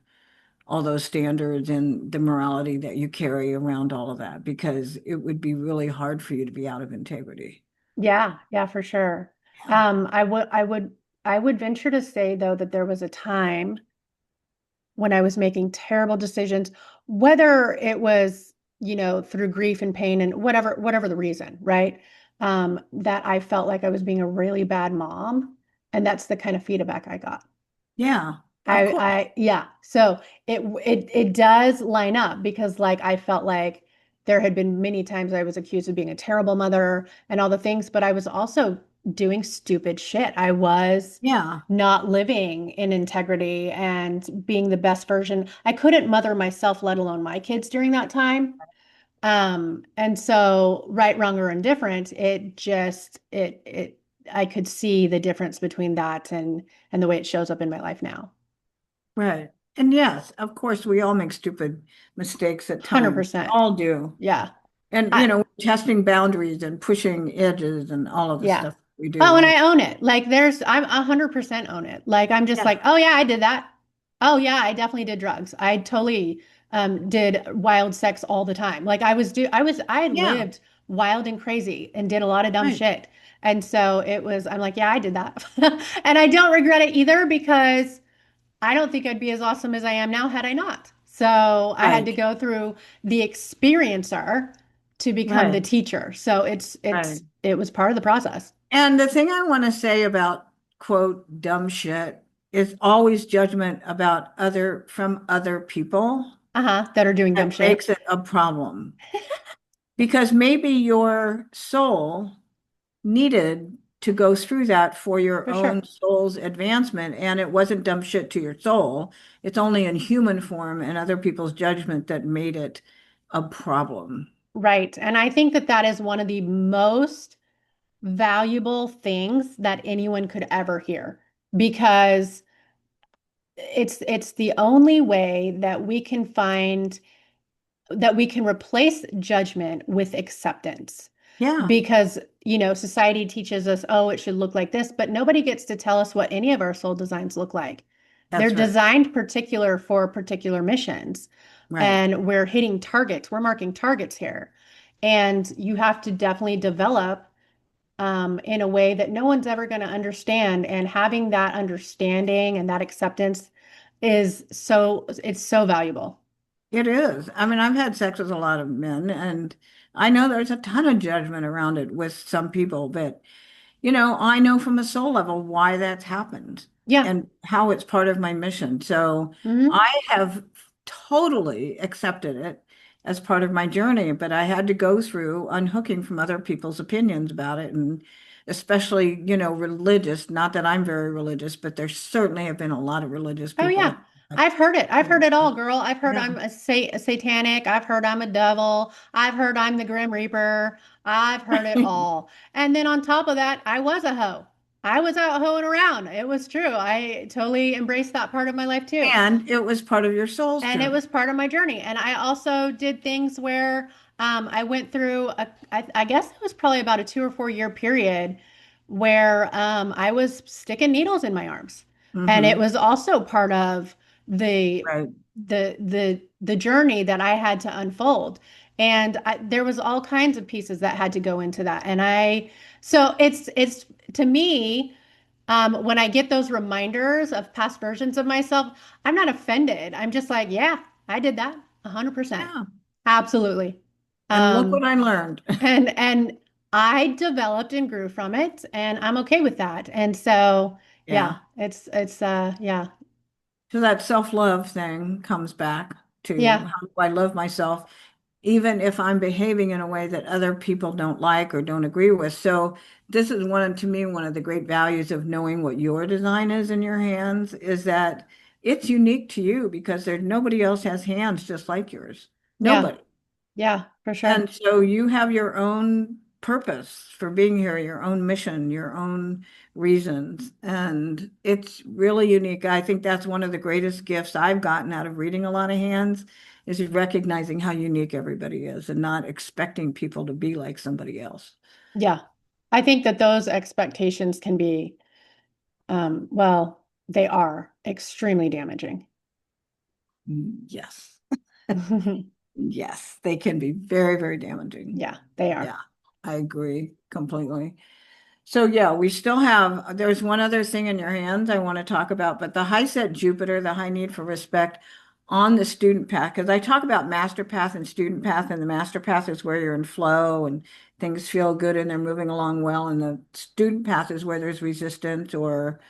all those standards and the morality that you carry around all of that, because it would be really hard for you to be out of integrity. Yeah. Yeah, for sure. Yeah. I would venture to say though that there was a time when I was making terrible decisions, whether it was, through grief and pain and whatever the reason, right? That I felt like I was being a really bad mom. And that's the kind of feedback I got. Yeah, of course. Yeah. So it does line up because like I felt like there had been many times I was accused of being a terrible mother and all the things, but I was also doing stupid shit. I was Yeah, not living in integrity and being the best version. I couldn't mother myself, let alone my kids during that time. And so right, wrong, or indifferent, it I could see the difference between that and the way it shows up in my life now. right. And yes, of course, we all make stupid mistakes at times. We 100%. all do. Yeah. And, I, testing boundaries and pushing edges and all of the yeah. stuff we Oh, and do. I own it. Like I'm 100% own it. Like I'm just Yeah. like, oh yeah, I did that. Oh yeah, I definitely did drugs. I totally did wild sex all the time. Like I Yeah, lived wild and crazy and did a lot of dumb right, shit. And so I'm like, yeah, I did that. And I don't regret it either because I don't think I'd be as awesome as I am now had I not. So I had to right, go through the experiencer to become the right, teacher. So right. it was part of the process. And the thing I want to say about quote dumb shit is always judgment about from other people Uh-huh, that are doing dumb that shit. makes it a problem. Because maybe your soul needed to go through that for your For own sure. soul's advancement, and it wasn't dumb shit to your soul. It's only in human form and other people's judgment that made it a problem. Right. And I think that that is one of the most valuable things that anyone could ever hear because it's the only way that we can replace judgment with acceptance. Yeah, Because, society teaches us, oh, it should look like this, but nobody gets to tell us what any of our soul designs look like. They're that's right. designed particular for particular missions, Right. and we're hitting targets. We're marking targets here. And you have to definitely develop in a way that no one's ever going to understand. And having that understanding and that acceptance it's so valuable. It is. I mean, I've had sex with a lot of men, and I know there's a ton of judgment around it with some people, but I know from a soul level why that's happened Yeah. and how it's part of my mission. So Hmm. I have totally accepted it as part of my journey, but I had to go through unhooking from other people's opinions about it, and especially, religious. Not that I'm very religious, but there certainly have been a lot of religious Oh people yeah. that, I've heard it. I've heard it all, girl. I've heard yeah. I'm a satanic. I've heard I'm a devil. I've heard I'm the Grim Reaper. I've heard it all. And then on top of that, I was a hoe. I was out hoeing around. It was true. I totally embraced that part of my life too. And it was part of your soul's And it journey. was part of my journey. And I also did things where I went through I guess it was probably about a 2 or 4 year period where I was sticking needles in my arms. And it Hmm. was also part of the Right. the journey that I had to unfold. And there was all kinds of pieces that had to go into that. So it's to me, when I get those reminders of past versions of myself, I'm not offended. I'm just like, yeah, I did that 100%. Yeah. Absolutely. And look what Um, I learned. and I developed and grew from it, and I'm okay with that. And so, yeah, Yeah. yeah, So that self-love thing comes back to yeah, how do I love myself? even if I'm behaving in a way that other people don't like or don't agree with. So this is to me, one of the great values of knowing what your design is in your hands is that it's unique to you because nobody else has hands just like yours. Yeah. Nobody. Yeah, for sure. And so you have your own purpose for being here, your own mission, your own reasons. And it's really unique. I think that's one of the greatest gifts I've gotten out of reading a lot of hands is recognizing how unique everybody is and not expecting people to be like somebody else. Yeah. I think that those expectations can be, well, they are extremely damaging. Yes. Yes, they can be very, very damaging. Yeah, they are. Yeah, I agree completely. So yeah, there's one other thing in your hands I want to talk about, but the high set Jupiter, the high need for respect on the student path, because I talk about master path and student path, and the master path is where you're in flow and things feel good and they're moving along well, and the student path is where there's resistance or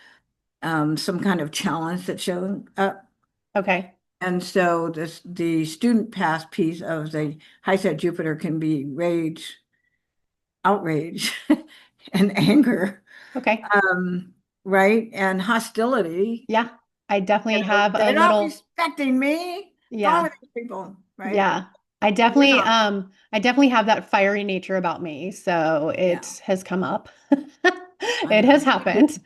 some kind of challenge that shows up. Okay. And so the student path piece of the high set Jupiter can be rage, outrage, and anger, Okay. um, right? And hostility. Yeah. I definitely have a They're not little, respecting me. What's wrong yeah. with these people, right? Yeah. You know, I definitely have that fiery nature about me. So yeah, it has come up. I It has know. happened.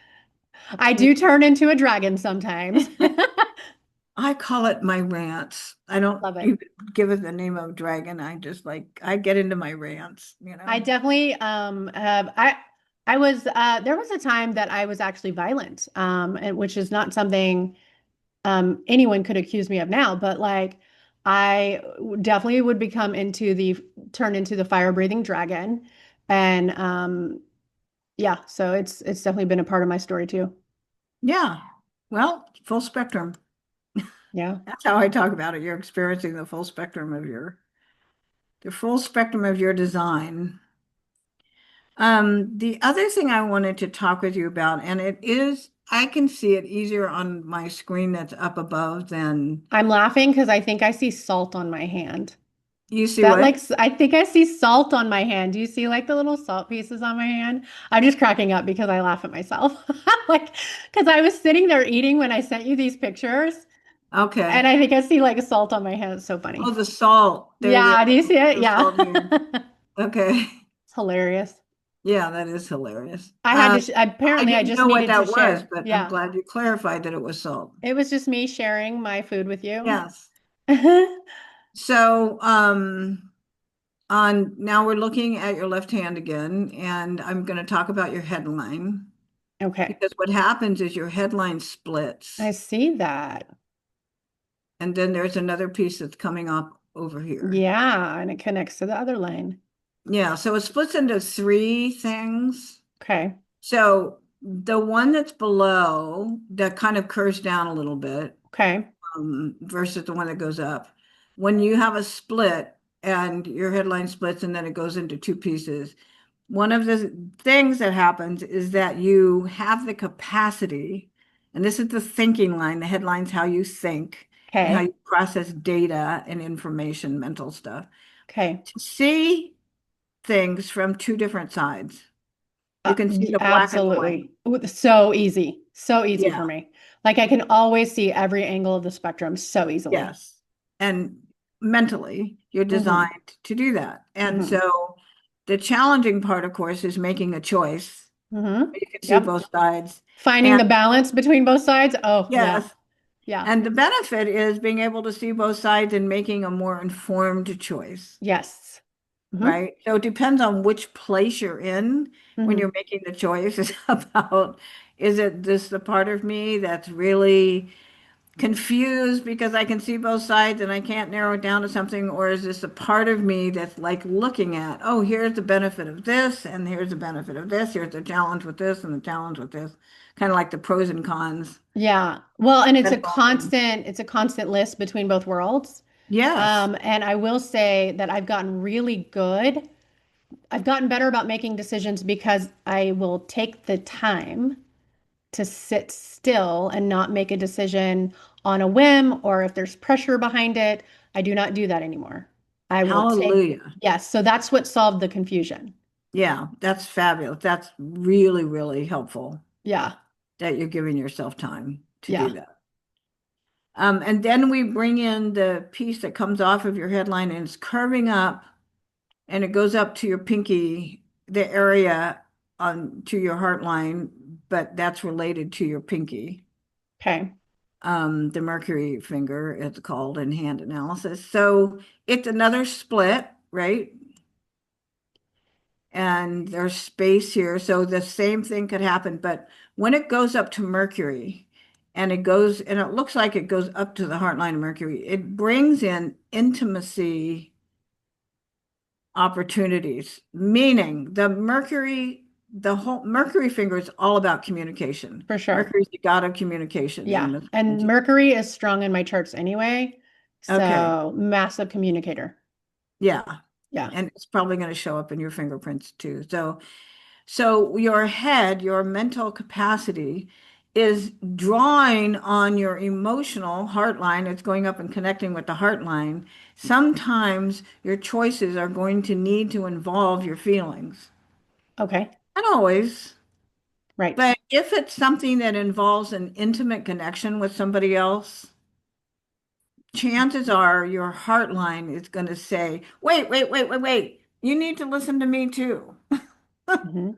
I Me do too. turn into a dragon sometimes. I call it my rants. I don't Love it. even give it the name of dragon. I get into my rants, I definitely have I was there was a time that I was actually violent, and which is not something anyone could accuse me of now, but like I definitely would become into the turn into the fire breathing dragon. And yeah, so it's definitely been a part of my story too. Yeah. Well, full spectrum. Yeah. That's how I talk about it. You're experiencing the full spectrum of your design. The other thing I wanted to talk with you about, and I can see it easier on my screen that's up above than I'm laughing because I think I see salt on my hand. you see That what? like I think I see salt on my hand. Do you see like the little salt pieces on my hand? I'm just cracking up because I laugh at myself. Like because I was sitting there eating when I sent you these pictures, and Okay. I think I see like salt on my hand. It's so funny. Oh, the salt. There you Yeah, do you go. see it? The Yeah. salt here. Okay. It's hilarious. Yeah, that is hilarious. I had to I apparently I didn't just know what needed to that was, share. but I'm Yeah. glad you clarified that it was salt. It was just me sharing my food with you. Yes. So, on now we're looking at your left hand again, and I'm going to talk about your headline Okay. because what happens is your headline I splits, see that. and then there's another piece that's coming up over here. Yeah, and it connects to the other line. Yeah, so it splits into three things. Okay. So the one that's below that kind of curves down a little bit, Okay. versus the one that goes up. When you have a split and your headline splits and then it goes into two pieces, one of the things that happens is that you have the capacity, and this is the thinking line, the headline's how you think and how Okay. you process data and information, mental stuff, Okay. to see things from two different sides. You can see the black and the white. Absolutely. So easy. So easy for Yeah. me. Like I can always see every angle of the spectrum so easily. Yes. And mentally, you're Hmm. designed to do that. And Hmm. so the challenging part, of course, is making a choice. Hmm. You can see Yep. both sides. Finding And the balance between both sides. Oh, yeah. yes, Yeah. and the benefit is being able to see both sides and making a more informed choice, Yes. Hmm. right? So it depends on which place you're in when Hmm. you're making the choice. It's about, is it this the part of me that's really confused because I can see both sides and I can't narrow it down to something, or is this a part of me that's like looking at, oh, here's the benefit of this, and here's the benefit of this, here's the challenge with this, and the challenge with this, kind of like the pros and cons. Yeah. Well, and That's awesome. it's a constant list between both worlds. Yes. And I will say that I've gotten really good. I've gotten better about making decisions because I will take the time to sit still and not make a decision on a whim or if there's pressure behind it. I do not do that anymore. I will take, Hallelujah. yes. So that's what solved the confusion. Yeah, that's fabulous. That's really, really helpful Yeah. that you're giving yourself time to do Yeah. that. And then we bring in the piece that comes off of your headline and it's curving up and it goes up to your pinky, the area on to your heart line, but that's related to your pinky. Okay. The mercury finger, it's called in hand analysis. So it's another split, right? And there's space here. So the same thing could happen. But when it goes up to Mercury and it goes, and it looks like it goes up to the heart line of Mercury, it brings in intimacy opportunities, meaning the whole Mercury finger is all about communication. For sure. Mercury's the god of communication in Yeah. this. And Mercury is strong in my charts anyway. Okay. So massive communicator. Yeah. Yeah. And it's probably going to show up in your fingerprints too. So your head, your mental capacity is drawing on your emotional heart line. It's going up and connecting with the heart line. Sometimes your choices are going to need to involve your feelings. Okay. Not always, Right. but if it's something that involves an intimate connection with somebody else, chances are your heart line is going to say, wait, wait, wait, wait, wait. You need to listen to me too. Hmm.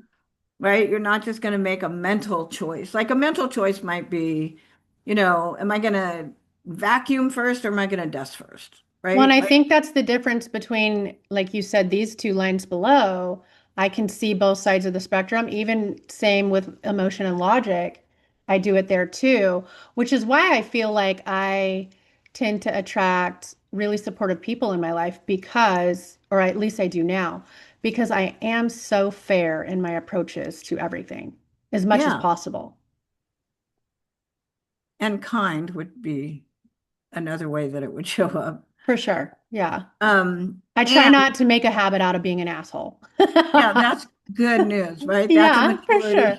Right? You're not just going to make a mental choice. Like a mental choice might be, am I going to vacuum first or am I going to dust first? Well, and Right? I Like, think that's the difference between, like you said, these two lines below. I can see both sides of the spectrum, even same with emotion and logic. I do it there too, which is why I feel like I tend to attract really supportive people in my life because, or at least I do now, because I am so fair in my approaches to everything as much as yeah. possible. And kind would be another way that it would show up. For sure. Yeah. Um, I try and not to make a habit out of being an asshole. yeah, that's good news, right? That's a Yeah, for sure.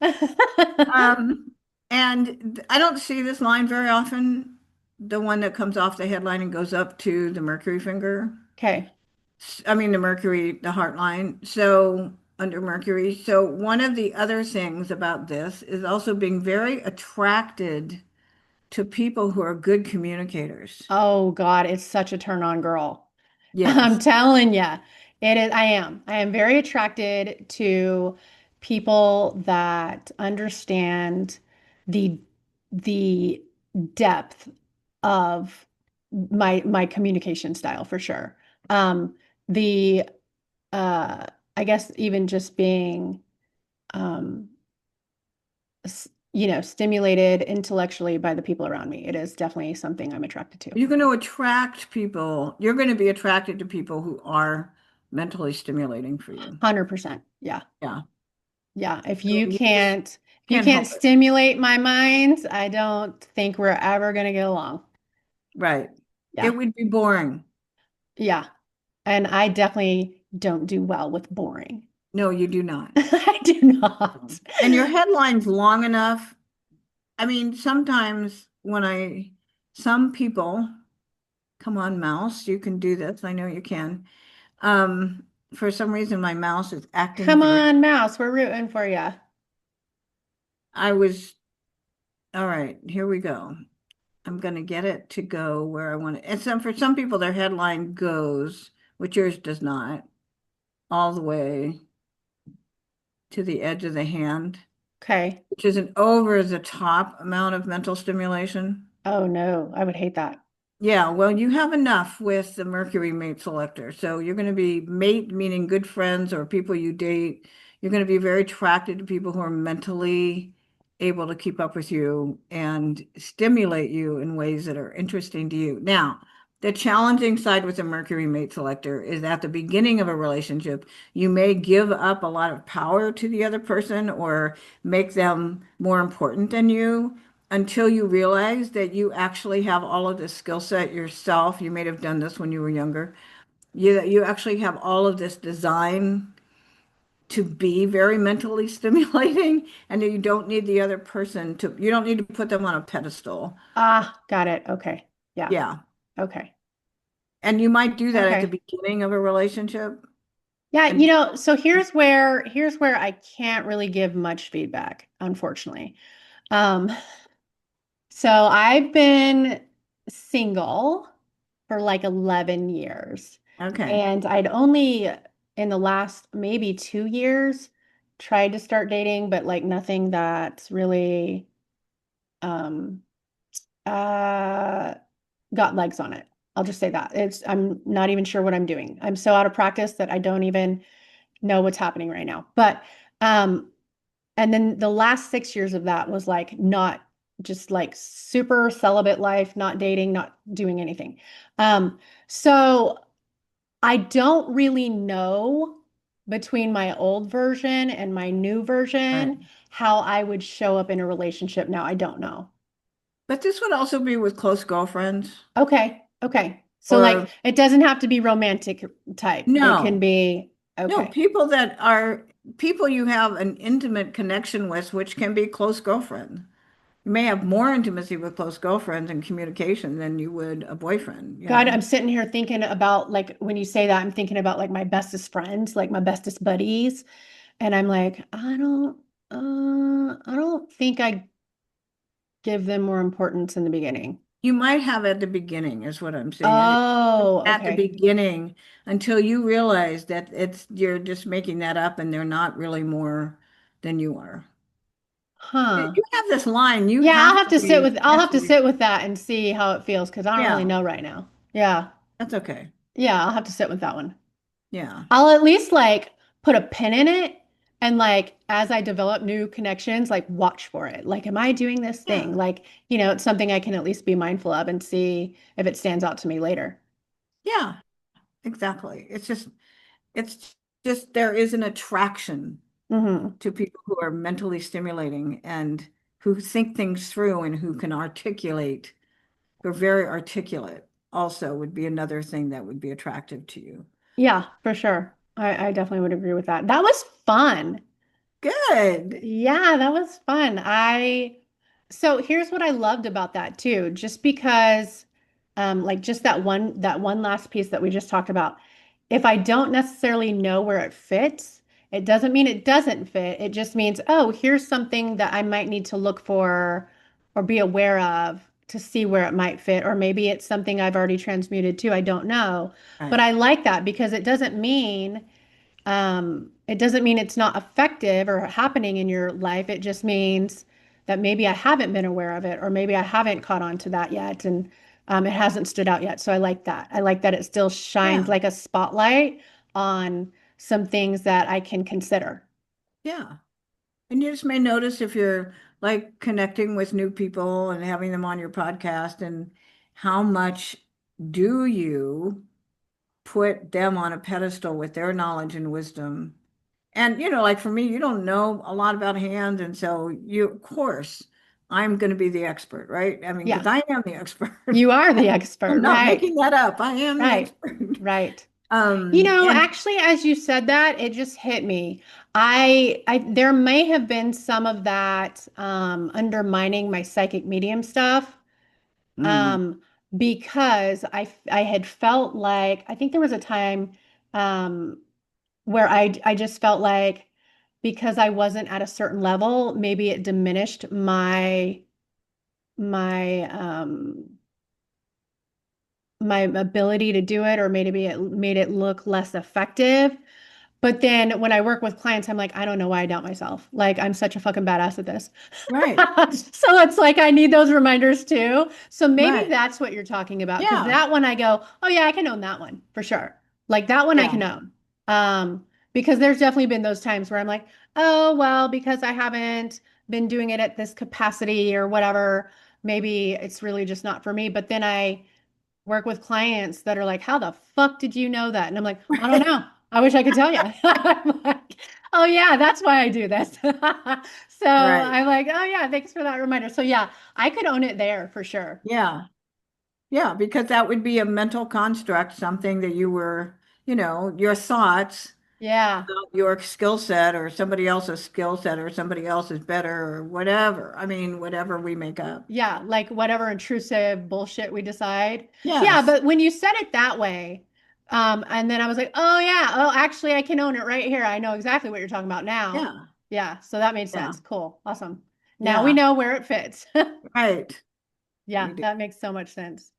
maturity. Um, and I don't see this line very often, the one that comes off the headline and goes up to the Mercury finger. Okay. I mean, the Mercury, the heart line. So, under Mercury. So, one of the other things about this is also being very attracted to people who are good communicators. Oh God, it's such a turn on girl. I'm Yes. telling you, it is. I am. I am very attracted to people that understand the the depth of my communication style for sure. The I guess even just being um stimulated intellectually by the people around me. It is definitely something I'm attracted to. You're going to attract people, you're going to be attracted to people who are mentally stimulating for you. 100%. Yeah. Yeah. Yeah. So you just If you can't can't help it. stimulate my mind, I don't think we're ever going to get along. Right. It Yeah. would be boring. Yeah. And I definitely don't do well with boring. No, you do not. I do not. And your headline's long enough. I mean, sometimes some people, come on, mouse, you can do this. I know you can. For some reason, my mouse is acting Come very, on, mouse. We're rooting for you. I was, all right, here we go. I'm going to get it to go where I want it. And for some people, their headline goes, which yours does not, all the way to the edge of the hand, Okay. which is an over the top amount of mental stimulation. Oh no, I would hate that. Yeah, well, you have enough with the Mercury mate selector. So you're going to be mate, meaning good friends or people you date. You're going to be very attracted to people who are mentally able to keep up with you and stimulate you in ways that are interesting to you. Now, the challenging side with the Mercury mate selector is at the beginning of a relationship, you may give up a lot of power to the other person or make them more important than you until you realize that you actually have all of this skill set yourself. You may have done this when you were younger. You actually have all of this design to be very mentally stimulating, and that you don't need the other person you don't need to put them on a pedestal. Ah, got it. Okay. Yeah. Yeah. Okay. And you might do that at the Okay. beginning of a relationship. Yeah, And so here's where I can't really give much feedback, unfortunately. Um, so I've been single for like 11 years. okay. And I'd only in the last maybe 2 years tried to start dating, but like nothing that's really um uh got legs on it. I'll just say that. I'm not even sure what I'm doing. I'm so out of practice that I don't even know what's happening right now. But um and then the last 6 years of that was like not just like super celibate life, not dating, not doing anything. Um so I don't really know between my old version and my new Right. version how I would show up in a relationship now. I don't know. But this would also be with close girlfriends Okay. Okay. So like or it doesn't have to be romantic type. It can no, be no, okay. people that are people you have an intimate connection with, which can be close girlfriend. You may have more intimacy with close girlfriends and communication than you would a boyfriend, you God, know? I'm sitting here thinking about like when you say that, I'm thinking about like my bestest friends, like my bestest buddies. And I'm like, I don't think I give them more importance in the beginning. You might have at the beginning, is what I'm saying. Oh, At the okay. beginning, until you realize that it's you're just making that up and they're not really more than you are. Huh. You have this line, you Yeah, have to be, I'll you have have to to be, sit with that and see how it feels because I don't really yeah, know right now. Yeah. that's okay. Yeah, I'll have to sit with that one. Yeah. I'll at least like put a pin in it and like as I develop new connections, like watch for it. Like, am I doing this thing? Yeah. Like, it's something I can at least be mindful of and see if it stands out to me later. Yeah, exactly. It's just there is an attraction Hmm. to people who are mentally stimulating and who think things through and who can articulate, who are very articulate also would be another thing that would be attractive to you. Yeah, for sure. I definitely would agree with that. That was fun. Good. Yeah, that was fun. So here's what I loved about that too, just because like just that one last piece that we just talked about. If I don't necessarily know where it fits, it doesn't mean it doesn't fit. It just means, oh, here's something that I might need to look for or be aware of to see where it might fit, or maybe it's something I've already transmuted to. I don't know. But Right. I like that because it doesn't mean it's not effective or happening in your life. It just means that maybe I haven't been aware of it, or maybe I haven't caught on to that yet, and it hasn't stood out yet. So I like that. I like that it still shines Yeah. like a spotlight on some things that I can consider. Yeah. And you just may notice if you're like connecting with new people and having them on your podcast and how much do you put them on a pedestal with their knowledge and wisdom. And, like for me, you don't know a lot about hands. And so of course, I'm going to be the expert, right? I mean, because Yeah, I am the expert. you are the I'm expert, not right? making that up. I am the Right, expert. right. And Actually, as you said that, it just hit me. There may have been some of that undermining my psychic medium stuff. mm, um, because I had felt like I think there was a time where I just felt like because I wasn't at a certain level, maybe it diminished my my ability to do it, or maybe it made it look less effective. But then when I work with clients, I'm like, I don't know why I doubt myself. Like, I'm such a fucking badass at this. right, So it's like I need those reminders too. So maybe right. that's what you're talking about. Because Yeah, that one I go, oh yeah, I can own that one for sure. Like that one I yeah, can own. Because there's definitely been those times where I'm like, oh well, because I haven't been doing it at this capacity or whatever, maybe it's really just not for me. But then I work with clients that are like, how the fuck did you know that? And I'm like, I don't right, know. I wish I could tell you. I'm like, oh yeah, that's why I do this. So right. I'm like, oh yeah, thanks for that reminder. So yeah, I could own it there for sure. Yeah, yeah, because that would be a mental construct, something that you were, your thoughts. Yeah. your skill set or somebody else's skill set or somebody else is better or whatever. I mean, whatever we make up. Yeah, like whatever intrusive bullshit we decide. Yeah, Yes. but when you said it that way, and then I was like, oh yeah, oh actually I can own it right here. I know exactly what you're talking about now. Yeah. Yeah, so that made Yeah. sense. Cool. Awesome. Now we Yeah. know where it fits. Right. We Yeah, do. that makes so much sense.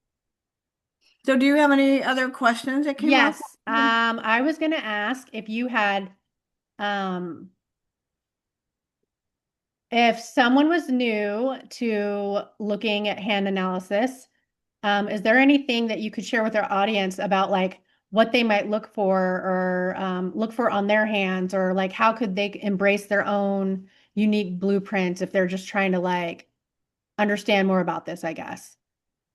So do you have any other questions that came up? Yes. I was gonna ask if you had um if someone was new to looking at hand analysis, is there anything that you could share with our audience about like what they might look for or look for on their hands, or like how could they embrace their own unique blueprints if they're just trying to like understand more about this, I guess.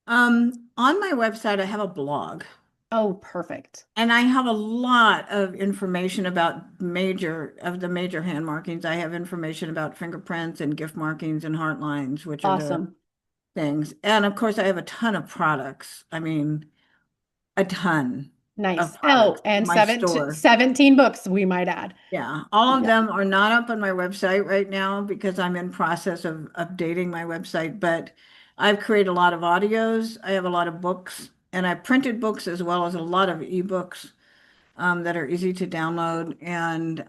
On my website, I have a blog. Oh, perfect. And I have a lot of information about the major hand markings. I have information about fingerprints and gift markings and heart lines, which are the Awesome. things. And of course, I have a ton of products. I mean, a ton of Nice. Oh, products in and my store. 17 books, we might add. Yeah, all of Yeah. them are not up on my website right now because I'm in process of updating my website, but I've created a lot of audios. I have a lot of books, and I printed books as well as a lot of ebooks that are easy to download. And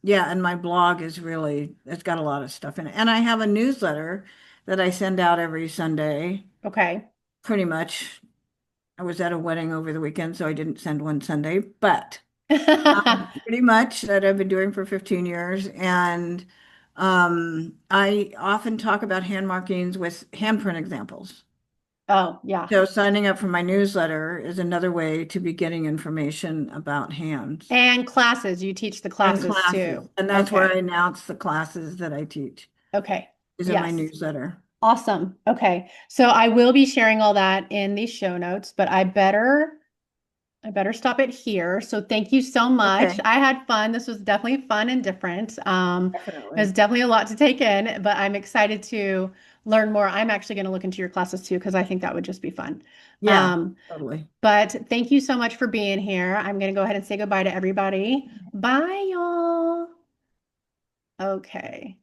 yeah, and my blog is really, it's got a lot of stuff in it. And I have a newsletter that I send out every Sunday, Okay. pretty much. I was at a wedding over the weekend, so I didn't send one Sunday, but pretty much that I've been doing for 15 years. And I often talk about hand markings with handprint examples. Oh, yeah. So signing up for my newsletter is another way to be getting information about hands. And classes, you teach the And classes classes. too. And that's where I Okay. announce the classes that I teach Okay. is in my Yes. newsletter. Awesome. Okay. So I will be sharing all that in the show notes, but I better stop it here. So thank you so much. Okay, I had fun. This was definitely fun and different. There's definitely. definitely a lot to take in, but I'm excited to learn more. I'm actually going to look into your classes too, because I think that would just be fun. Yeah, Um, totally. but thank you so much for being here. I'm going to go ahead and say goodbye to everybody. Bye, y'all. Okay.